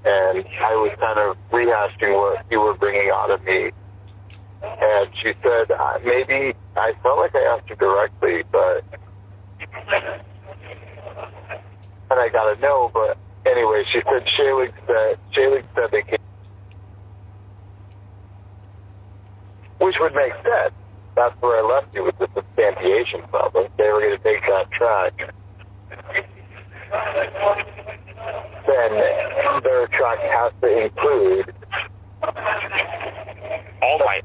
and I was kind of rehashing what you were bringing out of me. And she said, maybe, I felt like I asked you directly, and I gotta know, but anyway, she said Shaylee said they came, which would make sense. That's where I left you with the substantiation problem. They were going to take that track. Then their track has to include All my.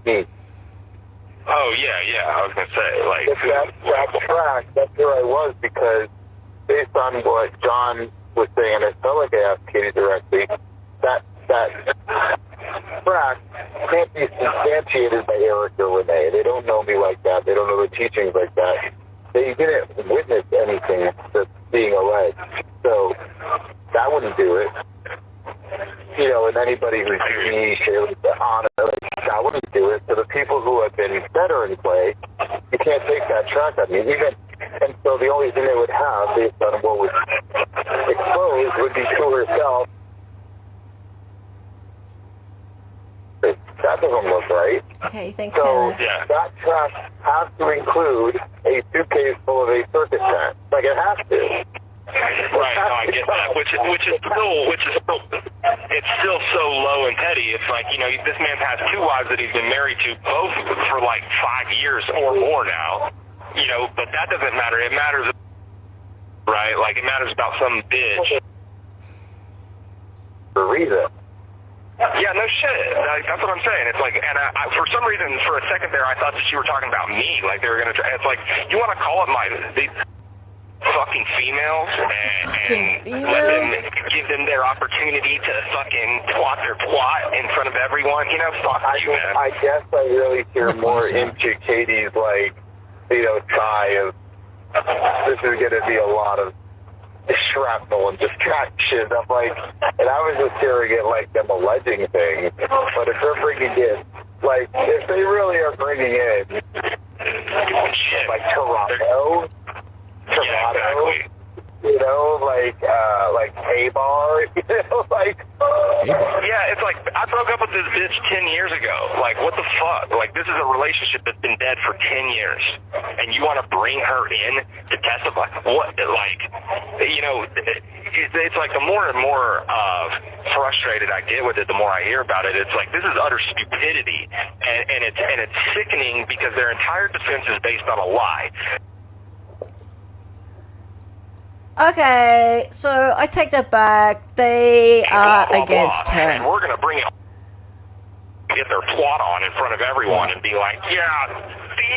me. Oh yeah. I was gonna say That track, that's where I was, because based on what John was saying, it felt like I asked Katie directly, that track can't be substantiated by Eric or Renee. They don't know me like that. They don't know the teachings like that. They didn't witness anything that's being alleged. So that wouldn't do it. And anybody who's me, Shaylee, Anna, that wouldn't do it. So the people who have been better in play, you can't take that track on me. And so the only thing they would have, based on what was exposed, would be to herself. That doesn't look right. Okay, thanks, So Taylor. Yeah. that track has to include a suitcase full of a circus tent. It has to. Right, no, I get that. Which is still, it's still so low and petty. It's like, this man has two wives that he's been married to, both for 5 years or more now. But that doesn't matter. It matters, right? It matters about some bitch. For a reason. Yeah, no shit. That's what I'm saying. It's and I, for some reason, for a second there, I thought that you were talking about me. They were gonna try. It's you want to call it the fucking females and give them their opportunity to fucking plot their plot in front of everyone. Fuck you, man. I guess I really hear more into Katie's tie of this is gonna be a lot of shrapnel and distraction. I'm and I was just hearing it them alleging things, but if they're bringing in, if they really are bringing in, Toronto, Yeah, exactly. A-bar, K-bar. Yeah, it's like, I broke up with this bitch 10 years ago. Like, what the fuck? Like, this is a relationship that's been dead for 10 years. And you want to bring her in to testify? What, like, you know, it's like the more and more frustrated I get with it, the more I hear about it. It's like, this is utter stupidity. And it's sickening because their entire defense is based on a lie. Okay, so I take that back. They are Blah, blah, against blah. And her. we're going to bring it, get their plot on in front of everyone and be like, yeah, Z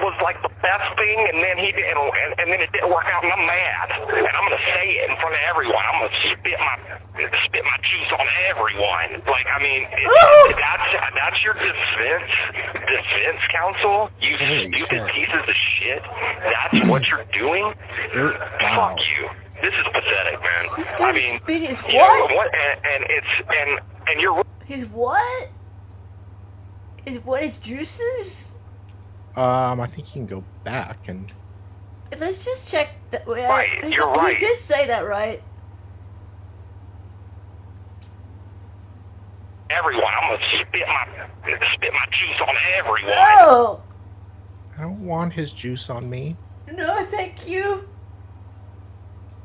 was like the best thing, and then he did, and then it didn't work out, and I'm mad, and I'm gonna say it in front of everyone. I'm gonna spit my juice on everyone. Like, I mean, that's your defense counsel. You Holy stupid shit. pieces of shit. That's what you're doing. Wow. Fuck you. This is pathetic, man. This I guy mean, spit his you know, what? And you're. His what? His juices? I think you can go back and Let's just check. Right, you're He right. did say that, right? Everyone, I'm gonna spit my juice on everyone. No! I don't want his juice on me. No, thank you.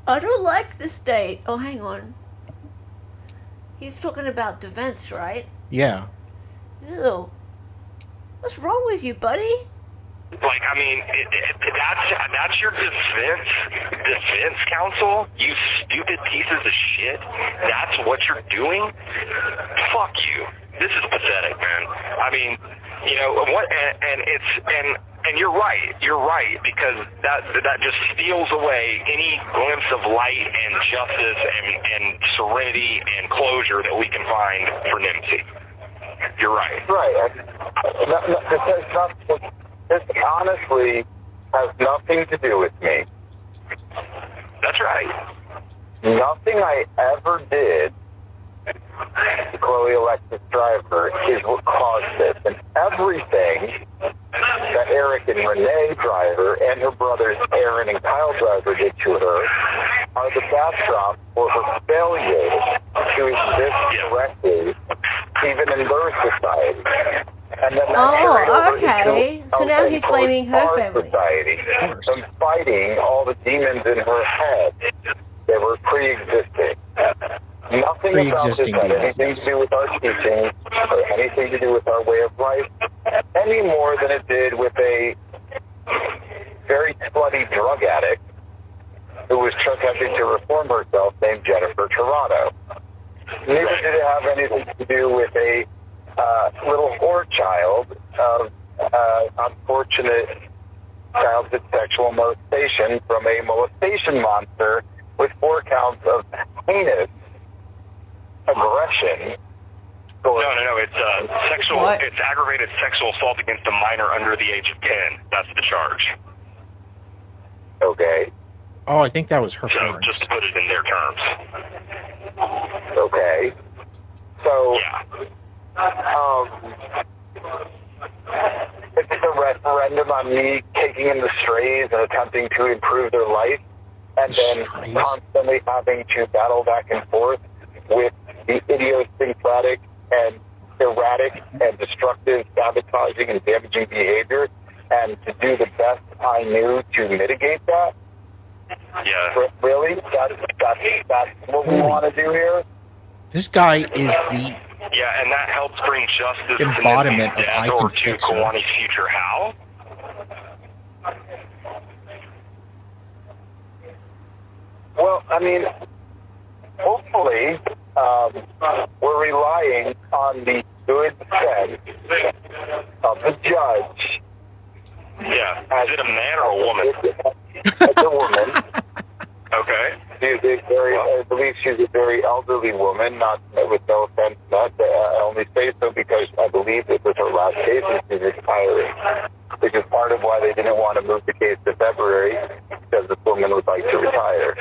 I don't like this date. Oh, hang on. He's talking about defense, right? Yeah. Ew. What's wrong with you, buddy? Like, I mean, that's your defense counsel. You stupid pieces of shit. That's what you're doing. Fuck you. This is pathetic, man. I mean, you know what? And you're right. You're right, because that just steals away any glimpse of light and justice and serenity and closure that we can find for Nimsy. You're right. Right. This honestly has nothing to do with me. That's right. Nothing I ever did to Chloe Alexis Driver is what caused this. And everything that Eric and Renee Driver and her brothers Aaron and Kyle Driver did to her are the backdrop for her failure to exist correctly, even in their society. And then that carried over okay. into So now he's blaming her our family. society, and fighting all the demons in her head that were pre-existing. Nothing about this Pre-existing had demons. anything to do with our teaching or anything to do with our way of life, any more than it did with a very slutty drug addict who was attempting to reform herself named Jennifer Toronto. Neither did it have anything to do with a little whore child of unfortunate childhood sexual molestation from a molestation monster with 4 counts of heinous aggression. No. It's sexual. What? It's aggravated sexual assault against a minor under the age of 10. That's the charge. Okay. Oh, I think that was her So parents. just to put it in their terms. Okay. So, Yeah. it's a referendum on me taking in the strays and attempting to improve their life, and then Strays? constantly having to battle back and forth with the idiosyncratic and erratic and destructive sabotaging and damaging behavior, and to do the best I knew to mitigate that. Yeah. Really? That's what we Holy- want to do here? This guy is the Yeah, and that helps bring justice to Embodiment Nimsy's of I death can or to fix her. Kawani's future. How? Well, I mean, hopefully, we're relying on the good sense of the judge. Yeah. Is it a man or a woman? It's a woman. Okay. I believe she's a very elderly woman, not with no offense. I only say so because I believe this was her last case and she's retiring. Which is part of why they didn't want to move the case to February, because this woman would like to retire.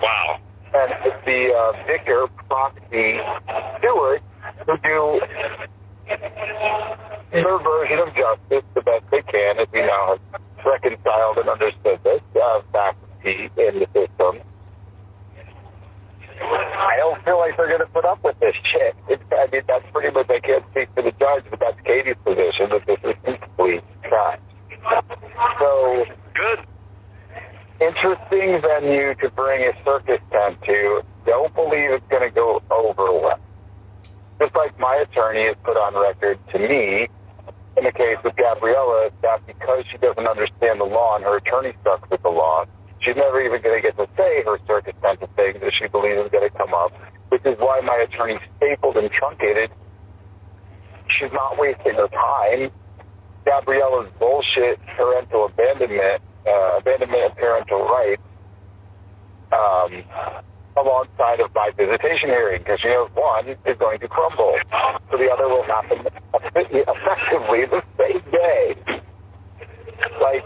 Wow. And it's the vicar, proxy, steward, who do their version of justice the best they can, as we now have reconciled and understood this faculty in the system. I don't feel like they're going to put up with this shit. I mean, that's pretty much, I can't speak for the judge, but that's Katie's position, that this is complete crime. So, Good. interesting venue to bring a circus tent to. Don't believe it's going to go over well. Just like my attorney has put on record to me, in the case with Gabriella, that because she doesn't understand the law and her attorney sucks with the law, she's never even going to get to say her circus tent of things that she believes is going to come up, which is why my attorney stapled and truncated. She's not wasting her time. Gabriella's bullshit parental abandonment of parental rights, alongside of my visitation hearing, because she knows one is going to crumble, so the other will happen effectively the same day. Like,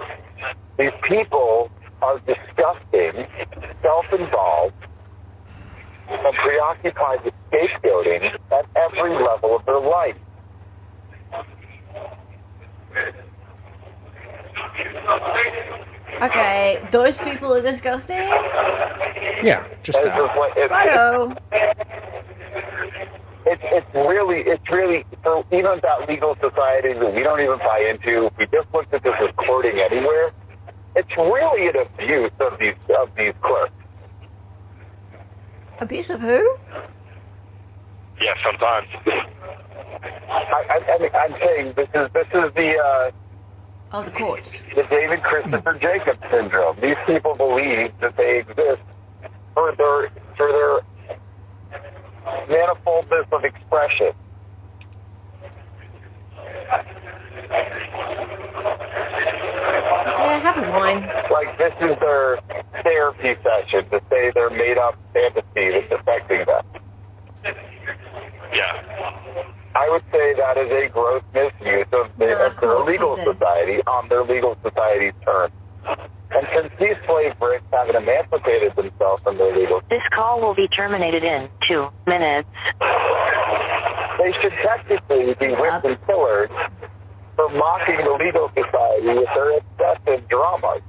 these people are disgusting, self-involved, and preoccupied with scapegoating at every level of their life. Okay, those people are disgusting. Yeah, just It's that. just like- Righto. It's really, for even that legal society that we don't even buy into, if we just looked at this recording anywhere, it's really an abuse of these clerks. Abuse of who? Yeah, sometimes. I mean, I'm saying this is the Oh, the courts. the David Christopher Jacob syndrome. These people believe that they exist for their manifoldness of expression. Yeah, have a wine. Like, this is their therapy session to say their made-up fantasy that's affecting them. Yeah. I would say that is a gross misuse of their legal society on their legal society's terms. And since these slave bricks haven't emancipated themselves from their legal, This call will be terminated in 2 minutes. they should technically be whipped and pillared for mocking the legal society with their excessive dramas.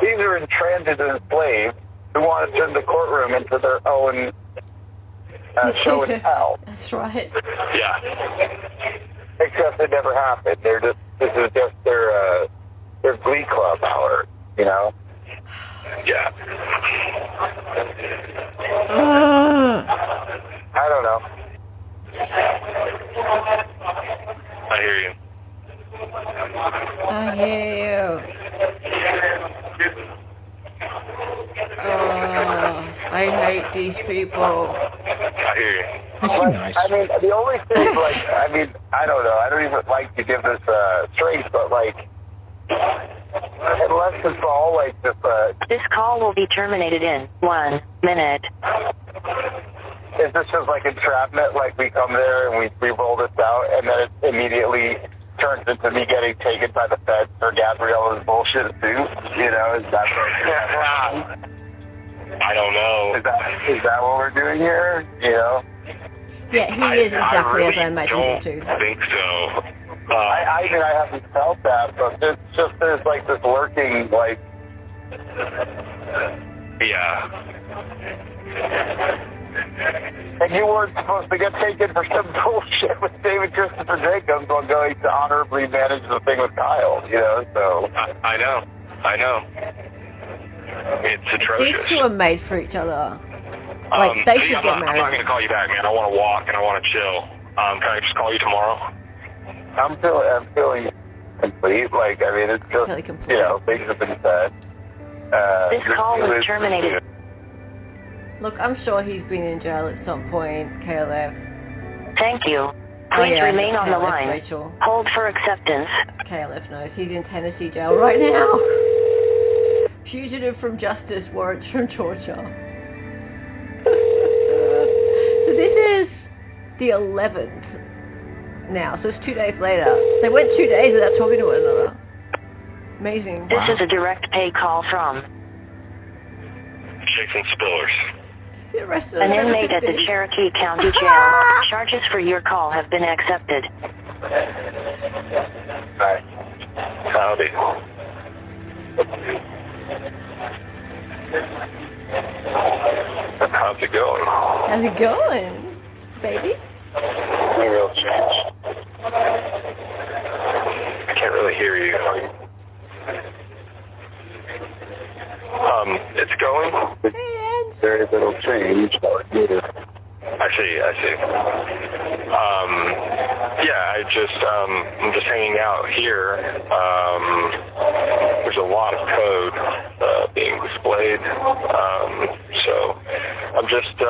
These are intransigent slaves who want to turn the courtroom into their own show and tell. That's right. Yeah. Except it never happened. This is just their glee club hour, you know? Yeah. I don't know. I hear you. I hear you. I hate these people. I hear you. They seem nice. I mean, the only thing, I don't know. I don't even like to give this strength, but, unless it's all, just, This call will be terminated in 1 minute. is this just, entrapment? Like, we come there and we roll this out, and then it immediately turns into me getting taken by the feds for Gabriella's bullshit suit? You know, is that... I don't know. Is that what we're doing here? You know? Yeah, he is exactly as I imagined him don't to. think so. I mean, I haven't felt that, but there's this lurking, Yeah. and you weren't supposed to get taken for some bullshit with David Christopher Jacobs while going to honorably manage the thing with Kyle, you know, so. I know. It's atrocious. These two are made for each other. They should get I'm not married. going to call you back, man. I want to walk and I want to chill. Can I just call you tomorrow? I'm feeling complete, it's just, Feeling complete. things have been said. This call was terminated. Look, I'm sure he's been in jail at some point, KLF. Thank you. Oh, Please yeah, remain on the KLF, line. Rachel. Hold for acceptance. KLF knows. He's in Tennessee jail right now. Fugitive from justice, warrants from Georgia. So this is the 11th now, so it's 2 days later. They went 2 days without talking to one another. Amazing. This is a direct pay call from Jason Spillars. He arrested an another inmate at the 50. Cherokee County Jail. Charges for your call have been accepted. Howdy. How's it going? How's it going, baby? No real change. I can't really hear you. It's going? And Very little change. I see. I'm just hanging out here. There's a lot of code being displayed. So I'm just,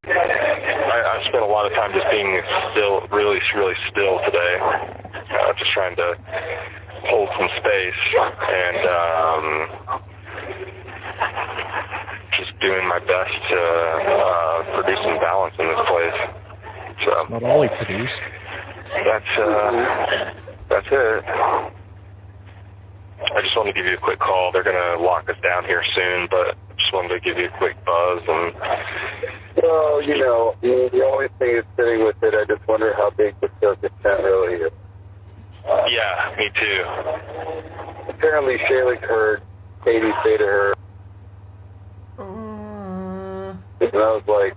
I spent a lot of time just being still, really, really still today. Just trying to hold some space and, just doing my best to produce some balance in this place. So It's not all he produced. that's it. I just wanted to give you a quick call. They're gonna lock us down here soon, but just wanted to give you a quick buzz. And Well, the only thing is sitting with it, I just wonder how big the circus tent really is. yeah, me too. Apparently, Shayla heard Katie say to her, and I was like,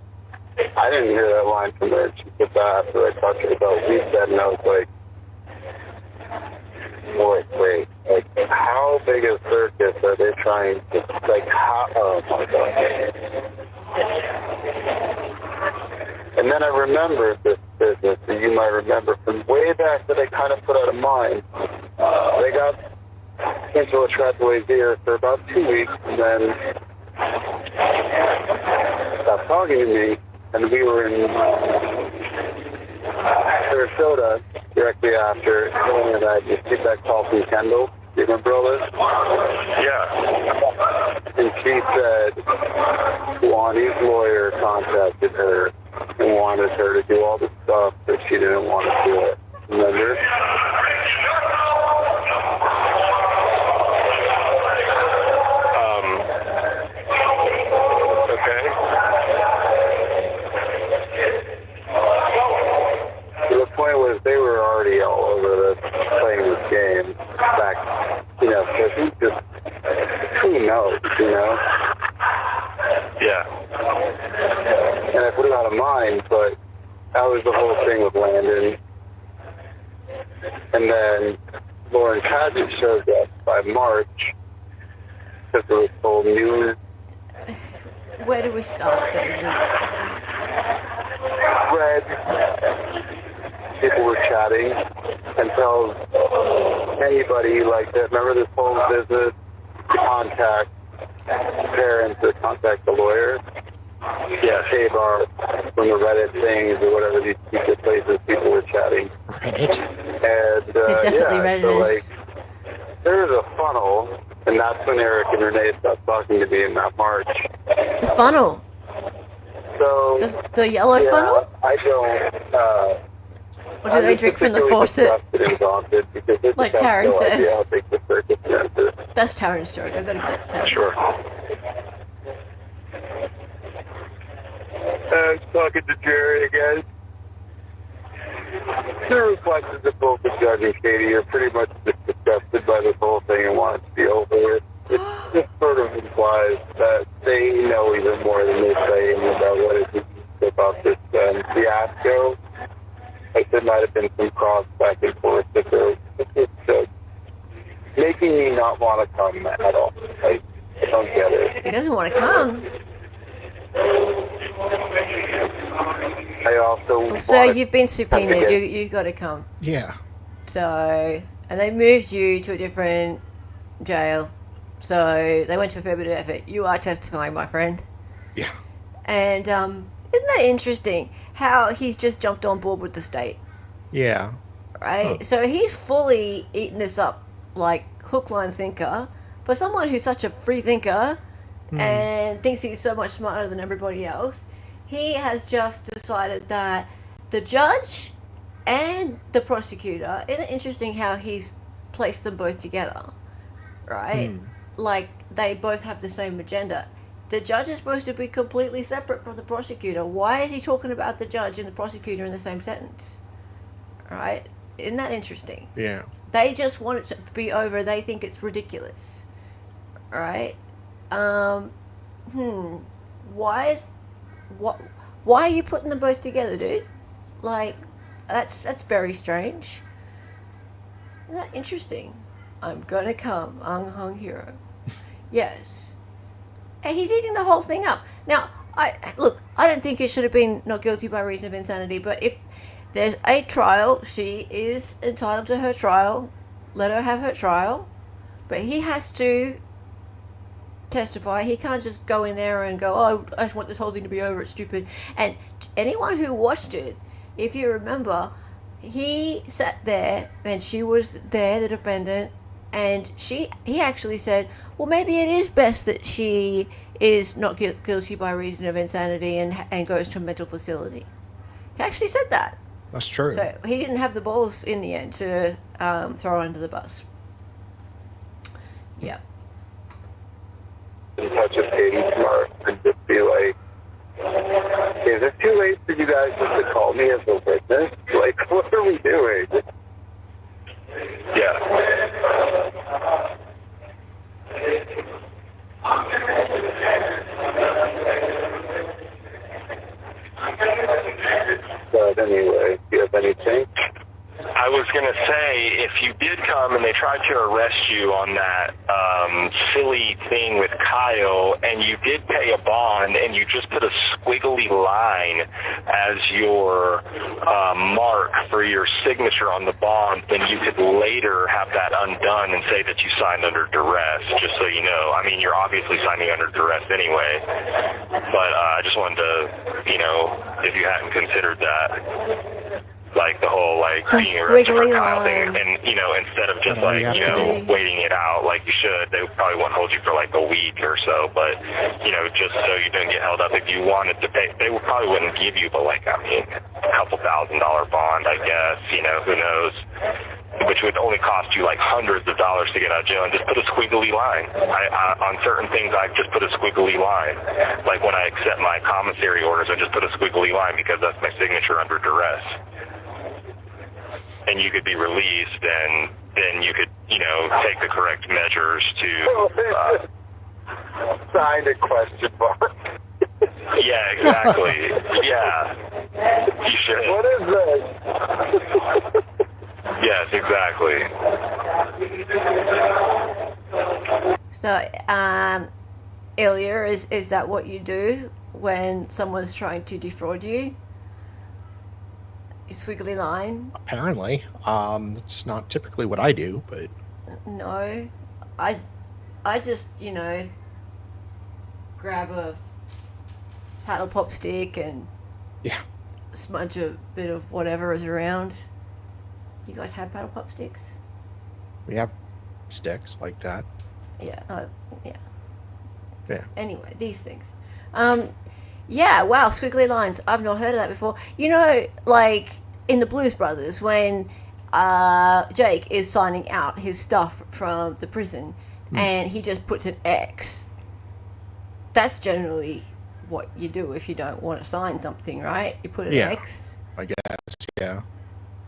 I didn't hear that line from her. She said that after I talked to her about what we said, and I was like, wait, like, how big a circus are they trying to, like, how, oh my God. And then I remembered this business that you might remember from way back that I kind of put out of mind. They got Angela Trapaway's ear for about 2 weeks, and then stopped talking to me, and we were in Sarasota directly after, and I just get that call from Kendall. Do you remember all this? Yeah. And she said Lonnie's lawyer contacted her and wanted her to do all the stuff, but she didn't want to do it. Remember? Okay. The point was they were already all over this, playing this game back, because who knows, Yeah. And I put it out of mind, but that was the whole thing with Landon. And then Lauren Paget showed up by March, because it was whole news. where do we start, David? Red. People were chatting and tells anybody like that. Remember this whole business to contact parents or contact the lawyer? Yeah, save our from the Reddit things or whatever these secret places people were chatting. Reddit. And They're definitely yeah, Redditors. so there was a funnel, and that's when Eric and Renee stopped talking to me in that March. The funnel. So The yellow yeah, funnel? I don't. Or do they drink from the faucet? Like Taryn says. That's Taryn's joke. I've got to give that to Taryn. Sure. I was talking to Jerry again. The reflections of both the judge and Katie are pretty much just disgusted by this whole thing and want it to be over with. It just sort of implies that they know even more than they're saying about what it is about this fiasco. Like there might have been some cross back and forth, but it's making me not want to come at all. Like, I don't get it. He doesn't want to come. I also So you've been subpoenaed. You got to come. Yeah. So, and they moved you to a different jail. So they went to a fair bit of effort. You are testifying, my friend. Yeah. And isn't that interesting how he's just jumped on board with the state, Yeah. right? Huh. So he's fully eaten this up like hook, line, sinker. For someone who's such a free thinker and thinks he's so much smarter than everybody else, he has just decided that the judge and the prosecutor, isn't it interesting how he's placed them both together, right? Like they both have the same agenda. The judge is supposed to be completely separate from the prosecutor. Why is he talking about the judge and the prosecutor in the same sentence? Right? Isn't that interesting? Yeah. They just want it to be over. They think it's ridiculous. right? Why is what? Why are you putting them both together, dude? Like, that's very strange. Isn't that interesting? I'm gonna come, unhung hero. Yes. And he's eating the whole thing up. Now, I don't think it should have been not guilty by reason of insanity, but if there's a trial, she is entitled to her trial. Let her have her trial. But he has to testify. He can't just go in there and go, oh, I just want this whole thing to be over, it's stupid. And anyone who watched it, if you remember, he sat there and she was there, the defendant, and he actually said, well, maybe it is best that she is not guilty by reason of insanity and goes to a mental facility. He actually said that. That's true. So he didn't have the balls in the end to throw her under the bus. Yeah. In touch with Katie tomorrow and just be like, is it too late for you guys just to call me as a witness? Like, what are we doing? Yeah. But anyway, do you have anything? I was going to say, if you did come and they tried to arrest you on that silly thing with Kyle, and you did pay a bond, and you just put a squiggly line as your mark for your signature on the bond, then you could later have that undone and say that you signed under duress, just so you know. I mean, you're obviously signing under duress anyway, but I just wanted to, if you hadn't considered that. Like the whole the being arrested for squiggly Kyle thing, line. and instead of just all you have to do. waiting it out like you should, they probably won't hold you for like a week or so. But just so you don't get held up, if you wanted to pay, they probably wouldn't give you but a couple $1,000 bond, I guess. Who knows? Which would only cost you like hundreds of dollars to get out of jail, and just put a squiggly line. On certain things, I just put a squiggly line. Like when I accept my commissary orders, I just put a squiggly line because that's my signature under duress. And you could be released, and then you could, take the correct measures to... Signed a question mark. Yeah, exactly. Yeah. You should. What is this? Yes, exactly. So, Ilya, is that what you do when someone's trying to defraud you? Squiggly line? Apparently. It's not typically what I do, but... No. I just, grab a paddle pop stick and smudge a bit of whatever is around. Do you guys have paddle pop sticks? We have sticks like that. Yeah. Yeah. Anyway, these things. Yeah, wow, squiggly lines. I've not heard of that before. Like in the Blues Brothers, when Jake is signing out his stuff from the prison and he just puts an X, that's generally what you do if you don't want to sign something, right? You put an X. I guess, yeah.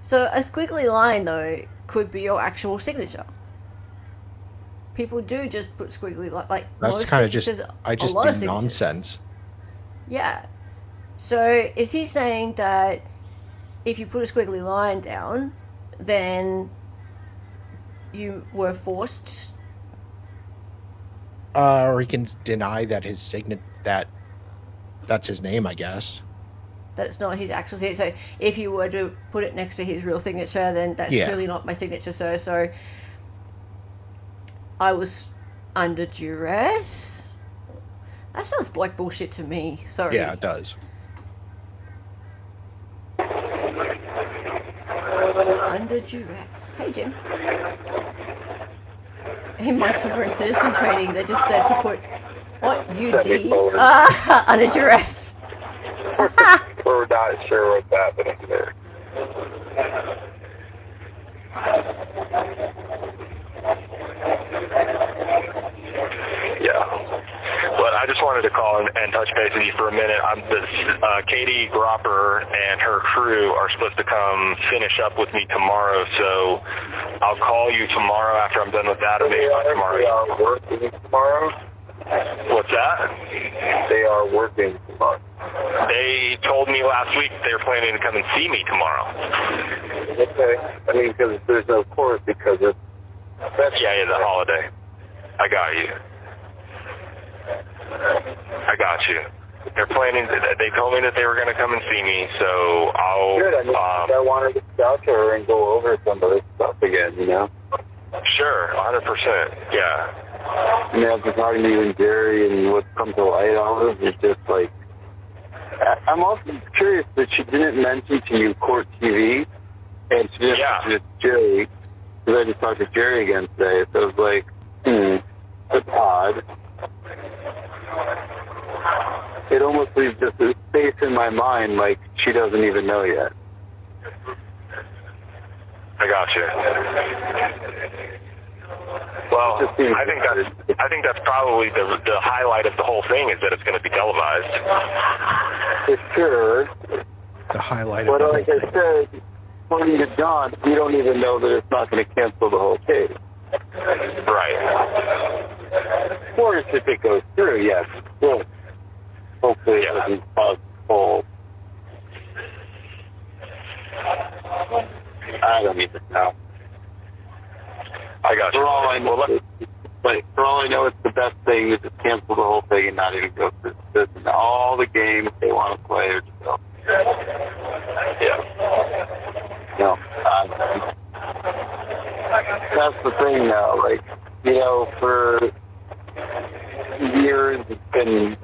So a squiggly line, though, could be your actual signature. People do just put squiggly like That's kind of just, I just do nonsense. Yeah. So is he saying that if you put a squiggly line down, then you were forced? Or he can deny that his that's his name, I guess. That it's not his actual signature. So if you were to put it next to his real signature, then that's clearly not my signature, sir. So I was under duress? That sounds like bullshit to me. Sorry. Yeah, it does. Under duress. Hey, Jim. In my sovereign citizen training, they just said to put, what, UD? Under duress. We're not sure what's happening there. Yeah. But I just wanted to call and touch base with you for a minute. Katie Gropper and her her crew are supposed to come finish up with me tomorrow, so I'll call you tomorrow after I'm done with that, or maybe not tomorrow. They are working tomorrow? What's that? They are working tomorrow. They told me last week they were planning to come and see me tomorrow. Okay. I mean, because there's no court because it's... Yeah, the holiday. I got you. They're planning, they told me that they were going to come and see me, so I'll... Good, I mean, I wanted to talk to her and go over some of this stuff again, you know? Sure, 100%, yeah. I mean, after talking to you and Jerry and what's come to light, all of this is just like... I'm also curious that she didn't mention to you Court TV, and she didn't mention it to Jerry, because I just talked to Jerry again today, so it was like, that's odd. It almost leaves just a space in my mind like she doesn't even know yet. I got you. Well, I think that's probably the highlight of the whole thing is that it's going to be televised. For sure. The highlight of But the whole like thing. I said, according to John, we don't even know that it's not going to cancel the whole case. Right. Of course, if it goes through, yes. Well, hopefully it doesn't cause full. I don't even know. I got you. For all I know, it's the best thing is to cancel the whole thing and not even go through this. And all the games they want to play are just go. Yeah. No. That's the thing now. Like, you know, for years it's been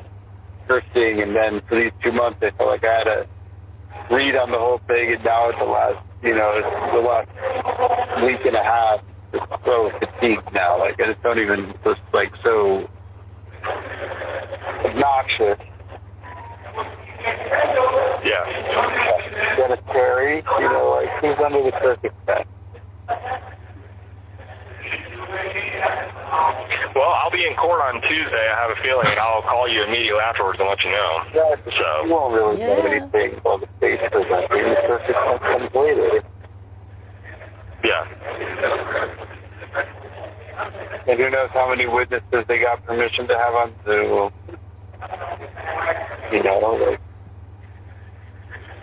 drifting, and then for these 2 months I felt like I had to read on the whole thing, and now it's the last week and a half. It's so fatigued now. Like, I just don't even, just like so obnoxious. Yeah. Then it's scary, you know, like, who's under the circus tent? Well, I'll be in court on Tuesday, I have a feeling, and I'll call you immediately afterwards and let you know. Yeah, So. you won't really know anything while the state's presenting. The circus tent comes later. Yeah. And who knows how many witnesses they got permission to have on Zoom. You know, like,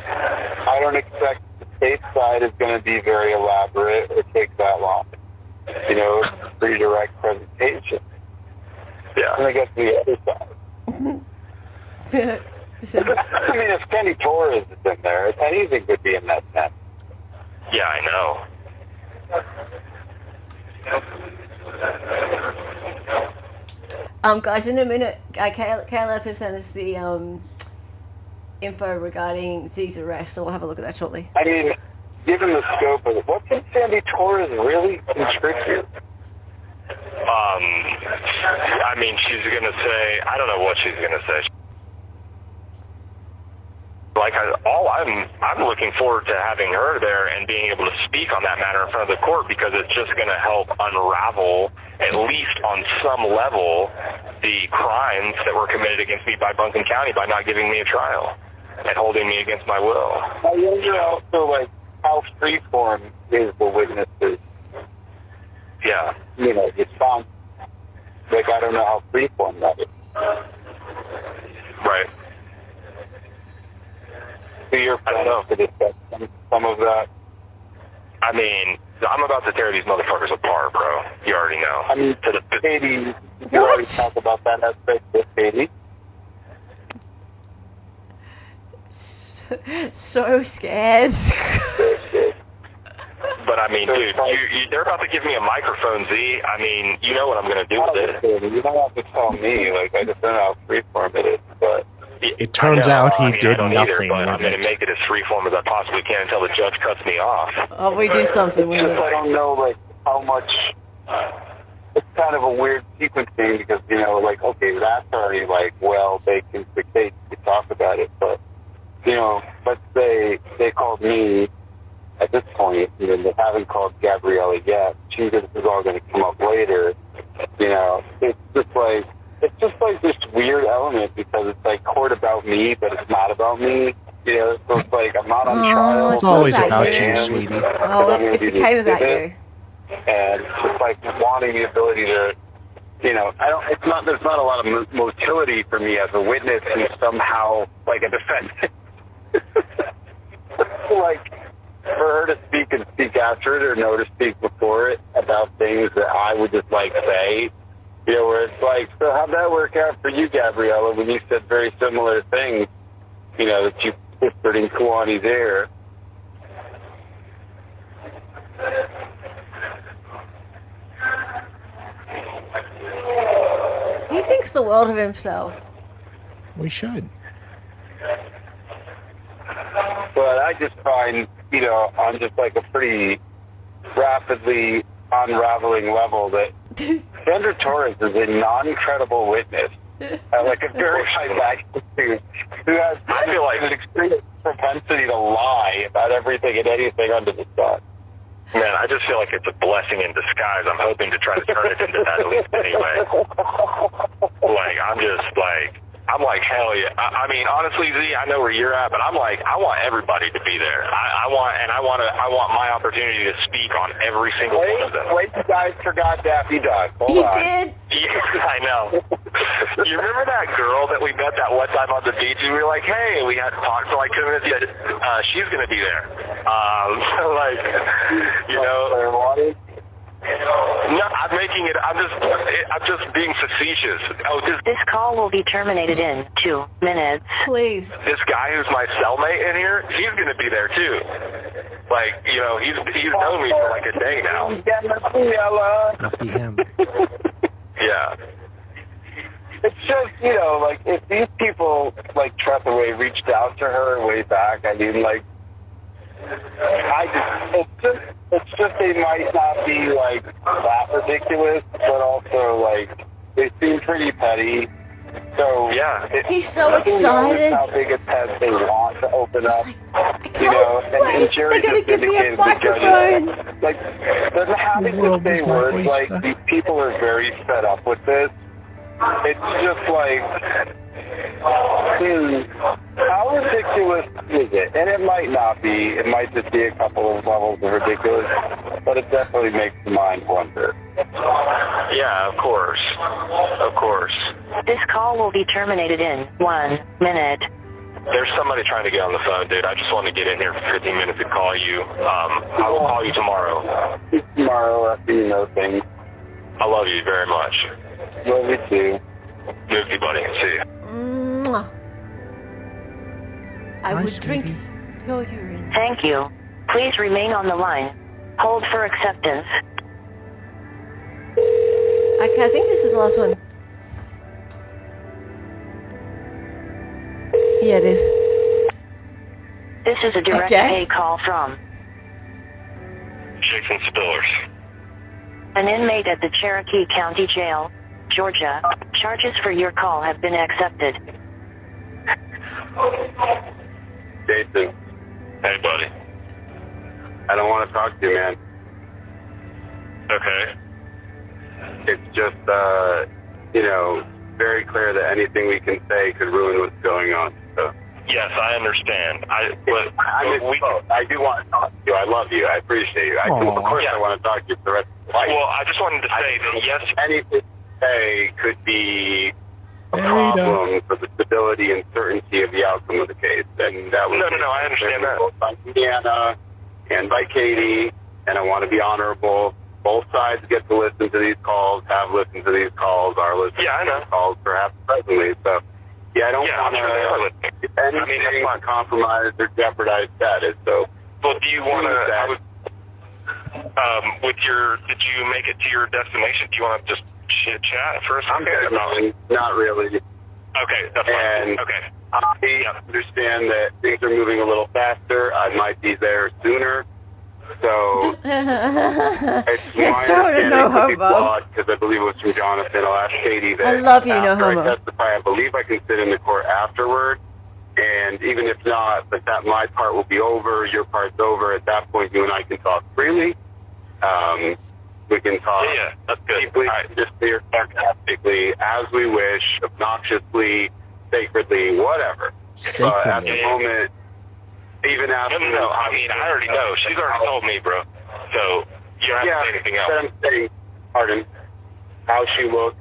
I don't expect the state side is going to be very elaborate or take that long. You know, it's a pretty direct presentation. Yeah. And I guess the other side. I mean, if Kenny Torres is in there, anything could be in that tent. Yeah, I know. Guys, in a minute, Caleb has sent us the info regarding Z's arrest, so we'll have a look at that shortly. I mean, given the scope of it, what can Sandy Torres really contribute? I mean, she's gonna say, I don't know what she's gonna say. Like, I'm looking forward to having her there and being able to speak on that matter in front of the court, because it's just going to help unravel, at least on some level, the crimes that were committed against me by Buncombe County by not giving me a trial and holding me against my will. I wonder also, like, how freeform is the witnesses? Yeah. You know, response. Like, I don't know how freeform that is. Right. So you're planning to discuss some of that? I mean, I'm about to tear these motherfuckers apart, bro. You already know. I mean, Katie, you already talk about that aspect with Katie. So scared. But I mean, dude, they're about to give me a microphone, Z. I mean, you know what I'm going to do with it. You don't have to tell me. Like, I just don't know how freeform it is, but... It turns out he did I don't nothing either, but I'm with going to make it as freeform as I possibly can until the judge cuts me off. Oh, we do something with Just, it. I don't know, like, how much... It's kind of a weird sequencing because, you know, like, okay, that's already, like, well, they can talk about it, but, you know, let's say they called me at this point, and then they haven't called Gabriella yet. This is all going to come up later. You know, it's just like this weird element because it's like court about me, but it's not about me. You know, so it's like I'm not on Oh, trial. it's It's always about about you. you, sweetie. Oh, it became about you. And just like wanting the ability to, you know, there's not a lot of motility for me as a witness and somehow like a defendant. Like for her to speak and speak after it or know to speak before it about things that I would just like say, you know, where it's like, so how'd that work out for you, Gabriella, when you said very similar things, you know, that you whispered in Kawani's ear? He thinks the world of himself. We should. But I just find, you know, on just like a pretty rapidly unraveling level that Sandra Torres is a non-credible witness, like a very high magnitude, who has, I feel like, an extreme propensity to lie about everything and anything under the sun. Man, I just feel like it's a blessing in disguise. I'm hoping to try to turn it into that at least anyway. Like, I'm like, hell yeah. I mean, honestly, Z, I know where you're at, but I'm like, I want everybody to be there. I want my opportunity to speak on every single one of them. Wait, you guys forgot Daffy Duck. Hold He on. did. Yeah, I know. You remember that girl that we met that one time on the beach? And we were like, hey, we had to talk for like 2 minutes. She's going to be there. So like, you know. No, I'm making it. I'm just being facetious. Oh, This call will be terminated in 2 minutes. Please. this guy who's my cellmate in here, he's going to be there too. Like, you know, he's known me for like a day now. Lucky him. Yeah. It's just, you know, like, if these people, like, Trethaway reached out to her way back, I mean, like, it's just they might not be, like, that ridiculous, but also, like, they seem pretty petty. So, Yeah. He's so who knows excited. how big a test they want to open up. I You can't know, and wait. Jerry They're gonna just give me a indicated the judge, microphone. like, doesn't having The to world say is my words like, oyster. these people are very fed up with this. It's just like, how ridiculous is it? And it might not be. It might just be a couple of levels of ridiculous, but it definitely makes the mind wonder. Yeah, of course. Of course. This call will be terminated in 1 minute. There's somebody trying to get on the phone, dude. I just wanted to get in here for 15 minutes and call you. I will call you tomorrow. Tomorrow after you know things. I love you very much. Love you too. Goofy buddy. See you. Mwah. I Hi, would drink sweetie. your urine. Thank you. Please remain on the line. Hold for acceptance. I think this is the last one. Yeah, it is. This is a direct Okay. pay call from Jason Spillars. an inmate at the Cherokee County Jail, Georgia. Charges for your call have been accepted. Jason, Hey, buddy. I don't want to talk to you, man. Okay. It's just, you know, very clear that anything we can say could ruin what's going on. So. Yes, I understand. I do want to talk to you. I love you. I appreciate you. Of course, Yeah. I want to talk to you for the rest of the life. Well, I just wanted to say that yes, Anything you say could be a Beta. problem for the stability and certainty of the outcome of the case. And that was No, I understand that. both by Indiana and by Katie, and I want to be honorable. Both sides get to listen to these calls, have listened to these calls, are listening Yeah, I to know. these calls, perhaps presently. So, yeah, I don't Yeah, I'm want sure they are to listening. anything that's fine. compromise or jeopardize status. So, well, do you want to, did you make it to your destination? Do you want to just chit chat for a I'm second? good. Not really. Okay, that's fine. And Okay. I understand that things are moving a little faster. I might be there sooner. So it's It's sort of no homo. because I believe it was from Jonathan. I'll ask Katie that. I love you, no after homo. I testify, I believe I can sit in the court afterward. And even if not, but that my part will be over, your part's over. At that point, you and I can talk freely. We can talk Yeah, that's good. deeply, All right. just sarcastically, as we wish, obnoxiously, sacredly, whatever. But at the Sacredly. moment, even after. No. I mean, I already know. She's already told me, bro. So you don't have to say anything else. I'm saying, pardon, how she looked,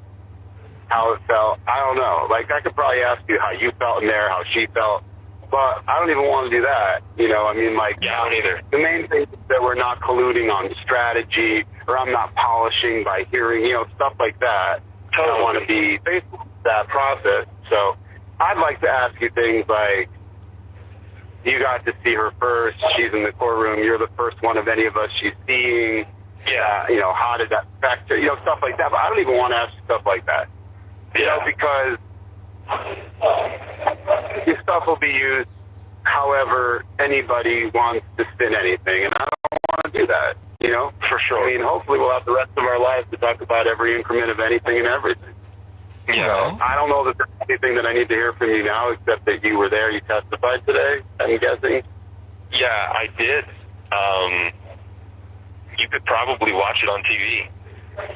how it felt. I don't know. Like, I could probably ask you how you felt in there, how she felt, but I don't even want to do that. You know, I mean, like, Yeah, I don't either. the main thing is that we're not colluding on strategy, or I'm not polishing by hearing, you know, stuff like that. I don't want to be faithful to that process. So I'd like to ask you things like, you got to see her first. She's in the courtroom. You're the first one of any of us she's seeing. Yeah. You know, how did that affect her? You know, stuff like that. But I don't even want to ask stuff like that. You know, because your stuff will be used however anybody wants to spin anything. And I don't want to do that, you know? For sure. I mean, hopefully we'll have the rest of our lives to talk about every increment of anything and everything. Yeah. So I don't know that there's anything that I need to hear from you now, except that you were there, you testified today, I'm guessing. Yeah, I did. You could probably watch it on TV,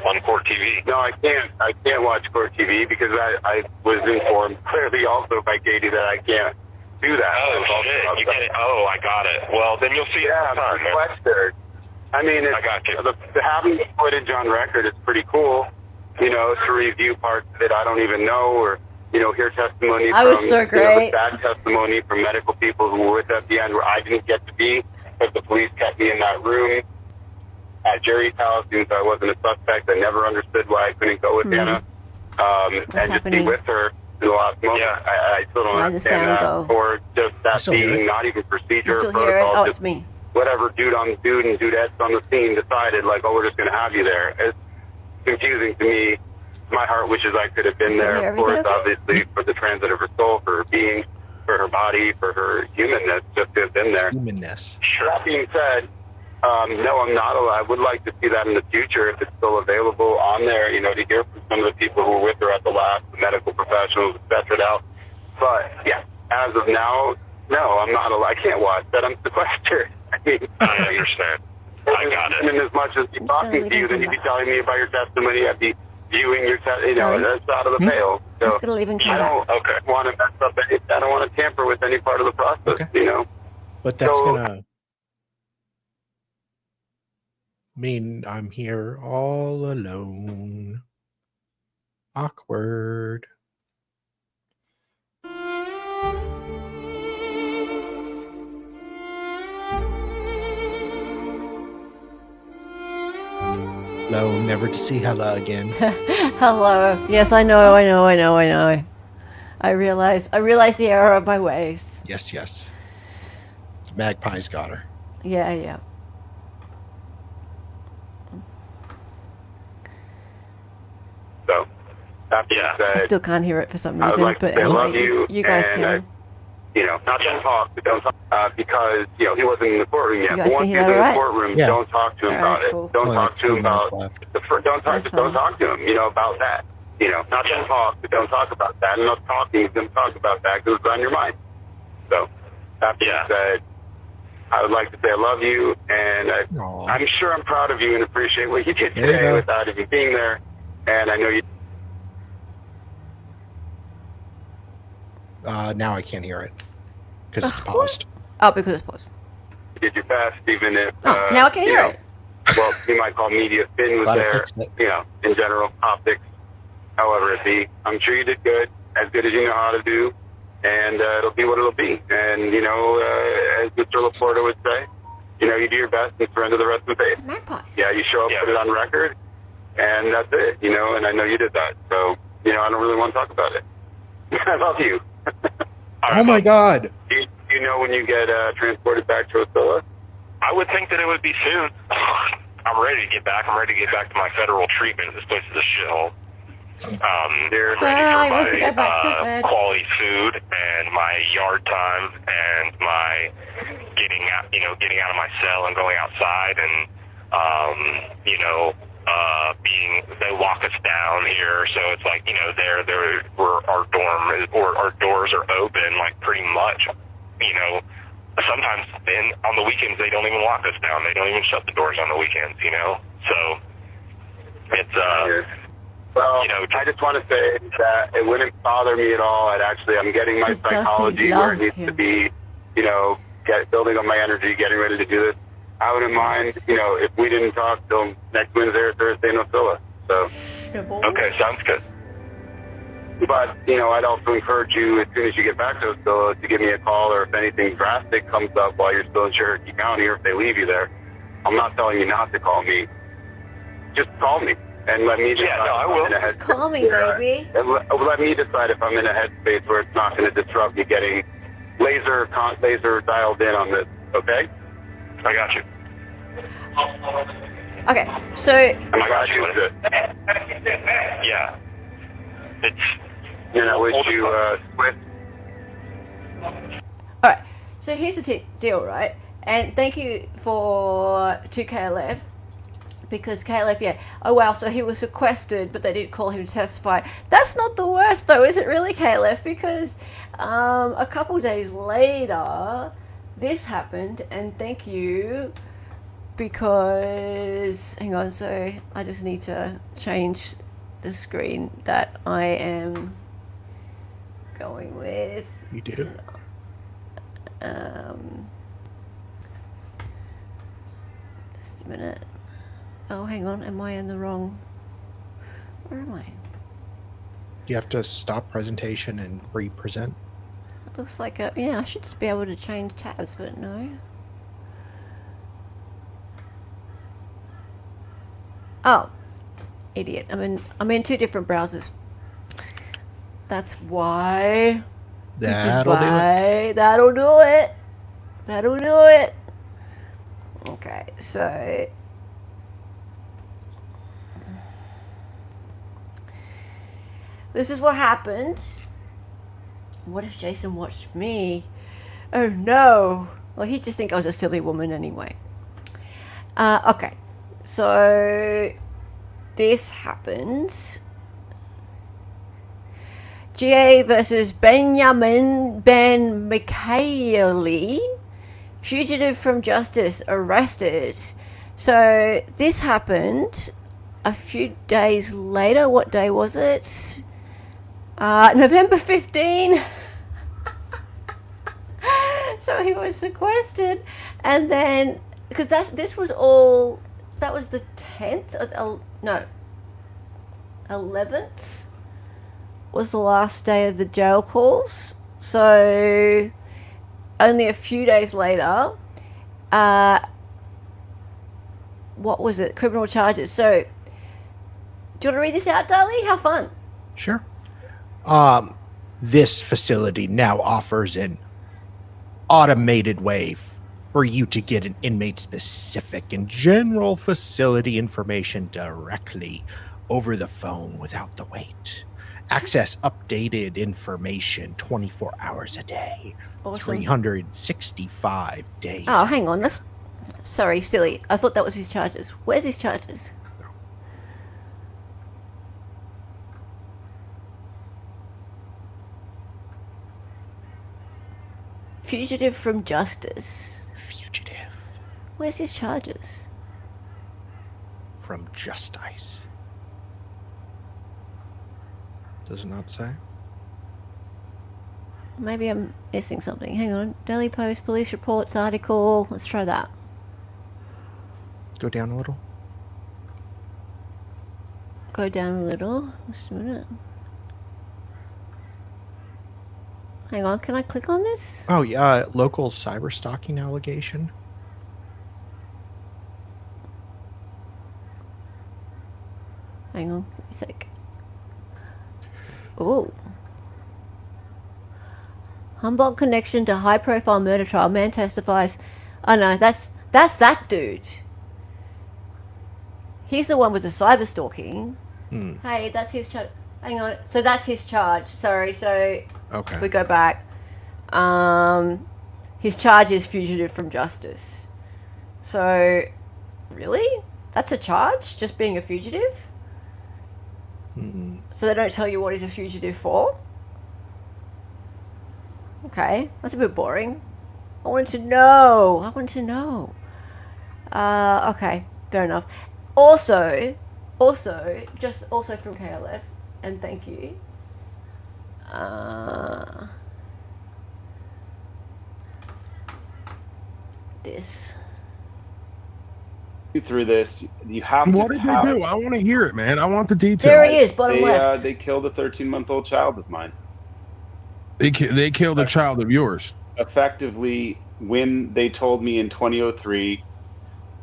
on court TV. No, I can't. I can't watch court TV because I was informed clearly also by Katie that I can't do that. Oh, shit. You can't. Oh, I got it. Well, then you'll see it Yeah, all the time, man. sequestered. I mean, I got you. Having footage on record is pretty cool, you know, to review parts that I don't even know, or, you know, hear testimony I from, was so you know, great. the bad testimony from medical people who were with us at the end where I didn't get to be, because the police kept me in that room at Jerry's house, since I wasn't a suspect. I never understood why I couldn't go with Anna and just happening? be with her in the last moment. Yeah. I still don't Why the understand sound that. go? Or just that still hear being it. not even procedure You or still hear it? protocol. Oh, just it's me. whatever dude on dude and dudettes on the scene decided, like, oh, we're just going to have you there. It's confusing to me. My heart wishes I could have been Still there, hear of course, everything okay? obviously, for the transit of her soul, for her being, for her body, for her humanness, just to have been there. Humanness. That being said, no, I'm not. I would like to see that in the future if it's still available on there, you know, to hear from some of the people who were with her at the last, the medical professionals, etc. Now, but yeah, as of now, no, I'm not. I can't watch that. I'm sequestered. I mean, I understand. I got it. and as much as be I'm just gonna talking leave to you, and then come you'd be back. telling me about your testimony. I'd be viewing your you know, Ellie? that's out of the pale. So I'm just gonna leave and come I back. don't want to mess up. I don't want to tamper with any part of the process. Okay. You know. But that's So- gonna mean I'm here all alone. Awkward. Hello, never to see Hella again. Hello. Yes, I know. I realize the error of my ways. Yes, yes. Magpie's got her. Yeah. So that being Yeah. I said, still can't hear it for some I would reason, like to but say I love anyway, you, you guys and can. you know, not just talk, but don't talk, because, you know, he wasn't in the courtroom yet. You But guys once can he's hear in that the all right? courtroom, Yeah. don't talk to him All about right, it. cool. Don't Only talk like to him 2 minutes about left. don't That's don't fine. talk to him, you know, about that. You know, not just talk, but don't talk about that. And not talking, don't talk about that because it's on your mind. So that being said, I would like to say I love you, and Aw. I'm sure I'm proud of you and appreciate what you did There you today go. without even being there. And I know you. Now I can't hear it because it's Ugh, paused. Oh, because it's paused. Did your best, even if. Oh, now I can you hear know, it. Well, you might call media spin was Glad I there, fixed it. you know, in general, optics, however it be. I'm sure you did good as you know how to do, and it'll be what it'll be. And, you know, as Mr. Laporta would say, you know, you do your best and surrender the rest of the It's faith. magpies. Yeah, you show up, put it on record, and that's it, you know, and I know you did that. So, you know, I don't really want to talk about it. I love you. Oh my God. Do you know when you get transported back to Osceola? I would think that it would be soon. I'm ready to get back. I'm ready to get back to my federal treatment. This place is a shithole. They're ready I for want to go back to my bed. quality food and my yard time and my getting out of my cell and going outside and they walk us down here, so it's like, you know, where our dorm is, or our doors are open, like, pretty much, you know. Sometimes on the weekends they don't even lock us down. They don't even shut the doors on the weekends, you know. So it's well, you know, I just want to say that it wouldn't bother me at all. I'm getting my It doesn't psychology where it love needs to him. be, you know, building up my energy, getting ready to do this. I wouldn't mind, if we didn't talk till next Wednesday or Thursday, no filler. So. Okay, sounds good. But, I'd also encourage you, as soon as you get back to Osceola, to give me a call, or if anything drastic comes up while you're still in Cherokee County, or if they leave you there. I'm not telling you not to call me. Just call me and let me decide. Yeah, no, I will. Just call me, baby. And let me decide if I'm in a headspace where it's not going to disrupt me getting laser dialed in on this, okay? I got you. Okay, so Am I got you? Good. Yeah. It's... Wish you swift. all right. So here's the deal, right? And thank you to KLF, because KLF, yeah. Oh wow, so he was sequestered, but they did call him to testify. That's not the worst, though, is it really, KLF? Because a couple days later, this happened, and thank you. Because, hang on, so I just need to change the screen that I am going with. You do? Just a minute. Oh, hang on, am I in the wrong... Where am I? You have to stop presentation and re-present. It looks like yeah, I should just be able to change tabs, but no. Oh, idiot! I'm in two different browsers. That's why. That'll do it. That'll do it. That'll do it. Okay, so this is what happened. What if Jason watched me? Oh no! Well, he'd just think I was a silly woman anyway. Okay. So this happens. GA versus Benjamin Ben Michaeli, fugitive from justice, arrested. So this happened a few days later. What day was it? November 15. So he was sequestered, and then because this was all. That was the 10th? No. 11th was the last day of the jail calls. So, only a few days later, what was it? Criminal charges. So, do you want to read this out, Darlie? Have fun. Sure. This facility now offers an automated way for you to get an inmate-specific and general facility information directly over the phone without the wait. Access updated information 24 hours a day, Awesome. 365 days. Oh, hang on. Sorry, silly. I thought that was his charges. Where's his charges? Fugitive from justice. Fugitive Where's his charges? from justice. Does it not say? Maybe I'm missing something. Hang on. Daily Post, police reports, article. Let's try that. Go down a little. Go down a little. Just a minute. Hang on. Can I click on this? Oh, yeah. Local cyber stalking allegation. Hang on. Give me a sec. Oh. Humboldt connection to high-profile murder trial. Man testifies. Oh no, that's that dude. He's the one with the cyber stalking. Hey, that's his charge. Hang on. So that's his charge. Sorry. So Okay. if we go back, his charge is fugitive from justice. So, really? That's a charge? Just being a fugitive? So they don't tell you what he's a fugitive for? Okay, that's a bit boring. I wanted to know. Okay, fair enough. Also from KLF, and thank you. this. Through this, you have What to did have, they do? I want to hear it, man. I want the details. There he is, bottom left. they killed a 13-month-old child of mine. They killed a child of yours. Effectively, when they told me in 2003,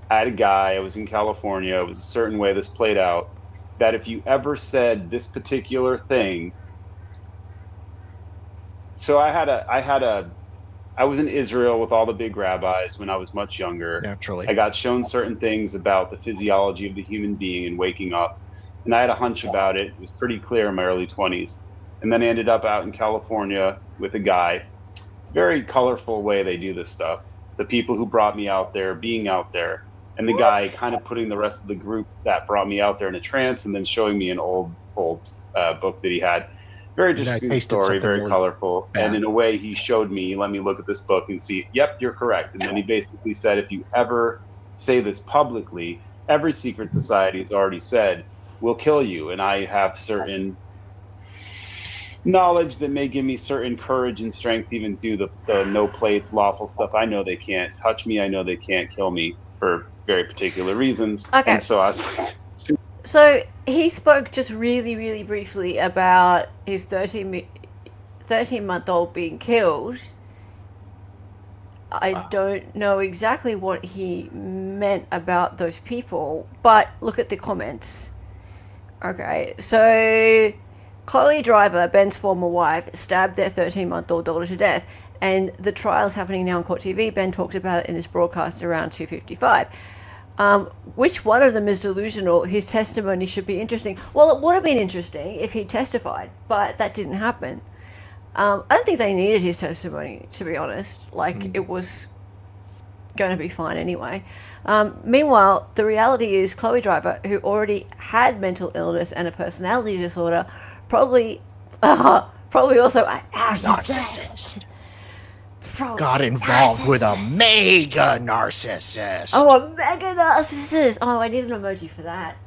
I had a guy, I was in California, it was a certain way this played out, that if you ever said this particular thing, so I was in Israel with all the big rabbis when I was much younger. Naturally. I got shown certain things about the physiology of the human being and waking up. And I had a hunch about it. It was pretty clear in my early 20s. And then I ended up out in California with a guy. Very colorful way they do this stuff. The people who brought me out there, being out there, and the guy kind of putting the rest of the group that brought me out there in a trance and then showing me an old book that he had. Very interesting story, very really colorful. Bad. And in a way, he showed me, let me look at this book and see, yep, you're correct. And then he basically said, if you ever say this publicly, every secret society has already said, we'll kill you. And I have certain knowledge that may give me certain courage and strength to even do the no plates, lawful stuff. I know they can't touch me. I know they can't kill me for very particular reasons. Okay. And so I was like, so he spoke just really, really briefly about his 13-month-old being killed. I don't know exactly what he meant about those people, but look at the comments. Okay, so Chloe Driver, Ben's former wife, stabbed their 13-month-old daughter to death, and the trial's happening now on Court TV. Ben talks about it in this broadcast around 2:55. Which one of them is delusional? His testimony should be interesting. Well, it would have been interesting if he testified, but that didn't happen. I don't think they needed his testimony, to be honest. It was going to be fine anyway. Meanwhile, the reality is Chloe Driver, who already had mental illness and a personality disorder, probably also a narcissist. Got involved with a mega narcissist. Oh, a mega narcissist. Oh, I need an emoji for that.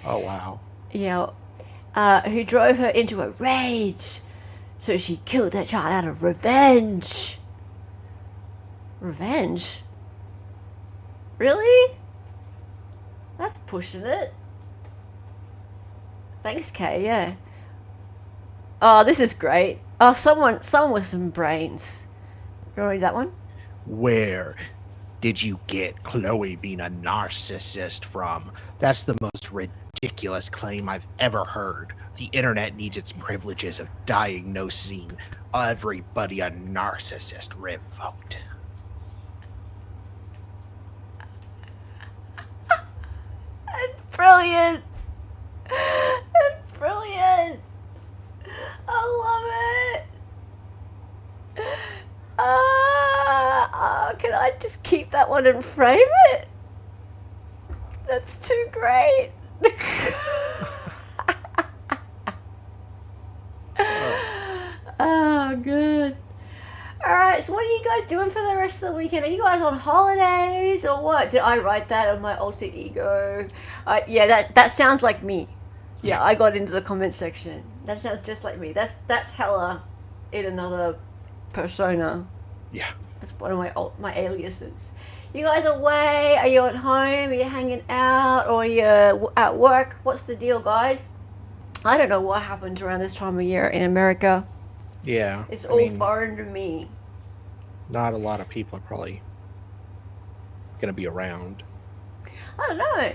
Oh, wow. Yeah. Who drove her into a rage. So she killed that child out of revenge. Revenge? Really? That's pushing it. Thanks, Kay, yeah. Oh, this is great. Oh, someone with some brains. You want to read that one? Where did you get Chloe being a narcissist from? That's the most ridiculous claim I've ever heard. The internet needs its privileges of diagnosing everybody a narcissist revoked. Brilliant. It's brilliant. I love it. Can I just keep that one and frame it? That's too great. Oh, good. Alright, so what are you guys doing for the rest of the weekend? Are you guys on holidays or what? Did I write that on my alter ego? Yeah, that sounds like me. Yeah, I got into the comment section. That sounds just like me. That's hella in another persona. Yeah. That's one of my aliases. You guys away? Are you at home? Are you hanging out? Or are you at work? What's the deal, guys? I don't know what happens around this time of year in America. Yeah. It's all foreign to me. Not a lot of people are probably going to be around. I don't know.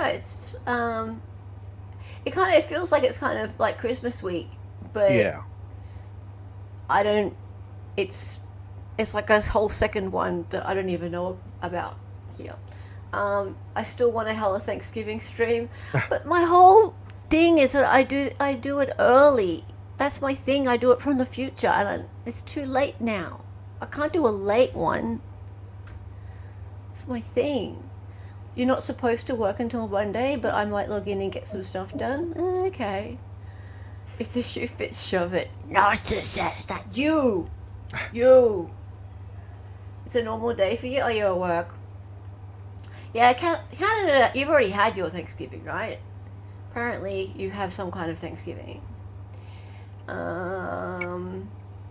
It's it feels like it's kind of like Christmas week, but yeah. It's like a whole second one that I don't even know about here. I still want a hella Thanksgiving stream, but my whole thing is that I do it early. That's my thing. I do it from the future, and it's too late now. I can't do a late one. It's my thing. You're not supposed to work until Monday, but I might log in and get some stuff done. Okay. If the shoe fits, shove it. Narcissist, that you. It's a normal day for you, or you're at work? Yeah, Canada, you've already had your Thanksgiving, right? Apparently, you have some kind of Thanksgiving. You're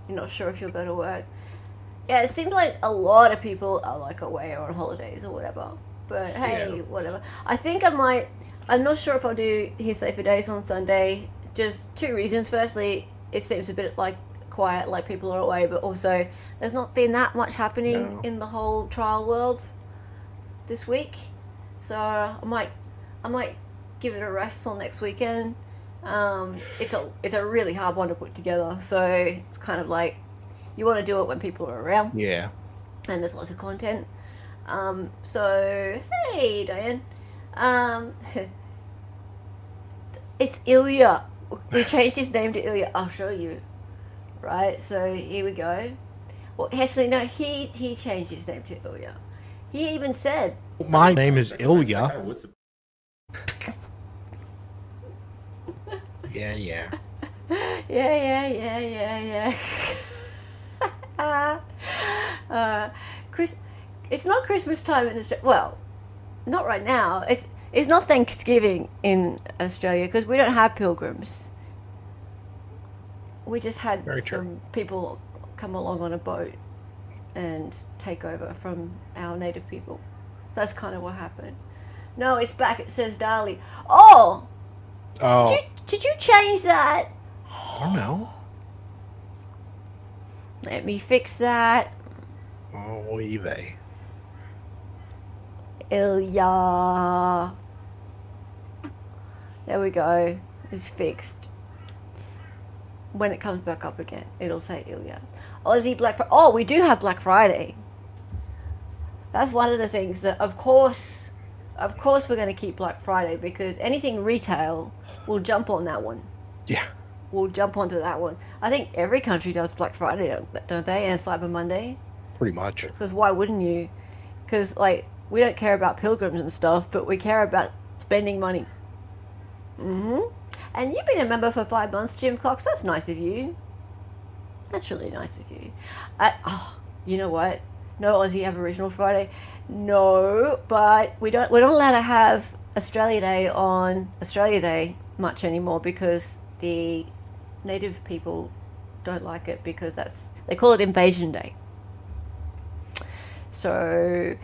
not sure if you'll go to work. Yeah, it seems like a lot of people are like away or on holidays or whatever. But hey, Yeah. whatever. I think I might. I'm not sure if I'll do Hearsay for Days on Sunday. Just two reasons. Firstly, it seems a bit like quiet, like people are away, but also there's not been that much happening No. in the whole trial world this week. So I might give it a rest till next weekend. It's a really hard one to put together, so it's kind of like you want to do it when people are around Yeah. and there's lots of content. So hey, Diane, it's Ilya. We changed his name to Ilya. I'll show you. Right. So here we go. Well, actually, no. He changed his name to Ilya. He even said, My name is Ilya. Yeah. yeah, it's not Christmas time in Australia. Well, not right now. It's not Thanksgiving in Australia because we don't have pilgrims. We just had Very true. some people come along on a boat and take over from our native people. That's kind of what happened. No, it's back. It says Dali. Oh, Oh, did you change that? I don't know. Let me fix that. Oh, Eve. Ilya. There we go. It's fixed. When it comes back up again, it'll say Ilya. Aussie Black Friday. Oh, we do have Black Friday. That's one of the things that, of course, we're going to keep Black Friday because anything retail will jump on that one. Yeah. We'll jump onto that one. I think every country does Black Friday, don't they? And Cyber Monday. Pretty much. Because why wouldn't you? Because, like, we don't care about pilgrims and stuff, but we care about spending money. And you've been a member for 5 months, Jim Cox. That's nice of you. That's really nice of you. You know what? No Aussie Aboriginal Friday. No, but we're not allowed to have Australia Day on Australia Day much anymore because the native people don't like it because they call it Invasion Day. So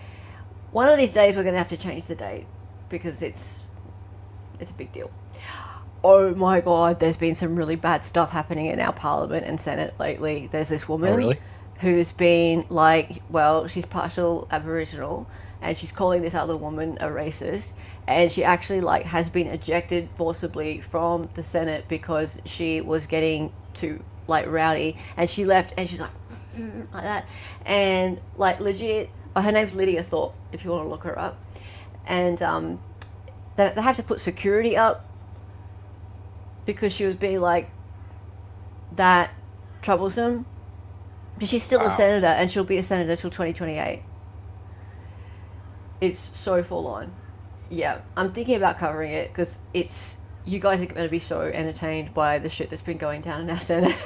one of these days we're going to have to change the date because it's a big deal. Oh my God, there's been some really bad stuff happening in our Parliament and Senate lately. There's this woman really? who's been like, well, she's partial Aboriginal and she's calling this other woman a racist, and she actually like has been ejected forcibly from the Senate because she was getting too like rowdy, and she left and she's like like that, and like legit, her name's Lydia Thorpe if you want to look her up, and they have to put security up because she was being like that troublesome. But she's still a senator, and she'll be a senator till 2028. It's so full on. Yeah, I'm thinking about covering it because you guys are going to be so entertained by the shit that's been going down in our Senate.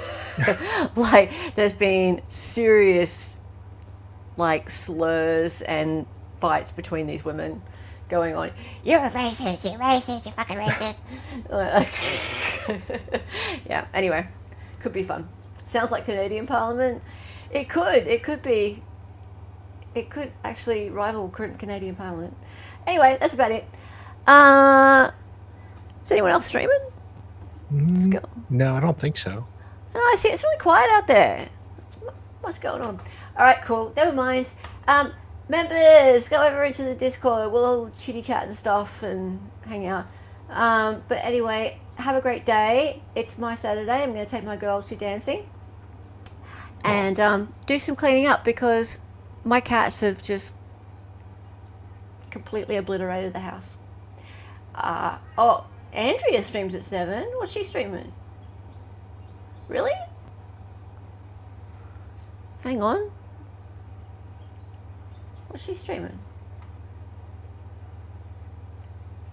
Like, there's been serious, like, slurs and fights between these women going on. You're a racist, you're fucking racist. Yeah, anyway, could be fun. Sounds like Canadian Parliament. It could be. It could actually rival Canadian Parliament. Anyway, that's about it. Is anyone else streaming? Let's go. No, I don't think so. No, I see it's really quiet out there. What's going on? All right, cool. Never mind. Members, go over into the Discord. We'll all chitty chat and stuff and hang out. But anyway, have a great day. It's my Saturday. I'm going to take my girls to dancing and do some cleaning up because my cats have just completely obliterated the house. Andrea streams at 7. What's she streaming? Really? Hang on. What's she streaming?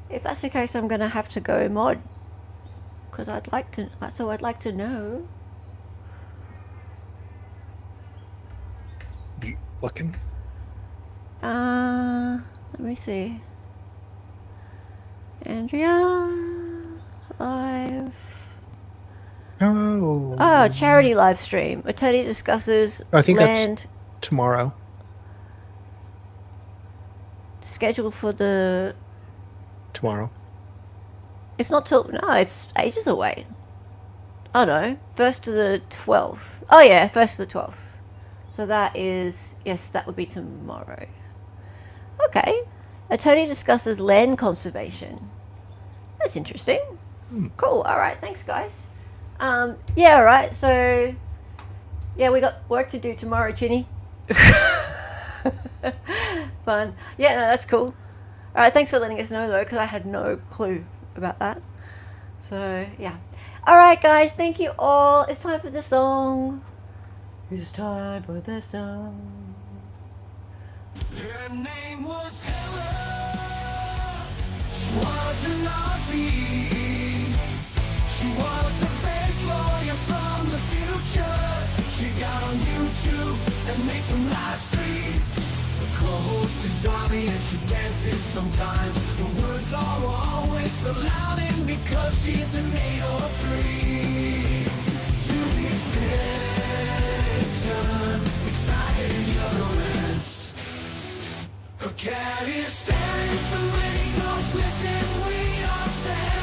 If that's the case, I'm gonna have to go mod because I'd like to know. You looking? Let me see. Andrea live. Oh. Oh, charity live stream. Attorney discusses I think land tomorrow. Schedule for the... Tomorrow. It's not till... No, it's ages away. Oh no, 1st to the 12th. Oh yeah, 1st to the 12th. So that is... Yes, that would be tomorrow. Okay. Attorney discusses land conservation. That's interesting. Cool. All right. Thanks, guys. Yeah. All right. So, yeah, we got work to do tomorrow, Chinny. Fun. Yeah. No, that's cool. All right. Thanks for letting us know, though, because I had no clue about that. So, yeah. All right, guys. Thank you all. It's time for the song. It's time for the song. Her name was Ella. She was an Aussie. She was a fake lawyer from the future. She got on YouTube and made some live streams. The co-host is Dolly and she dances sometimes. The words are always so loud and because she's an 803. To the attention, excited ignorance. Her cat is staring for when he goes missing. We all say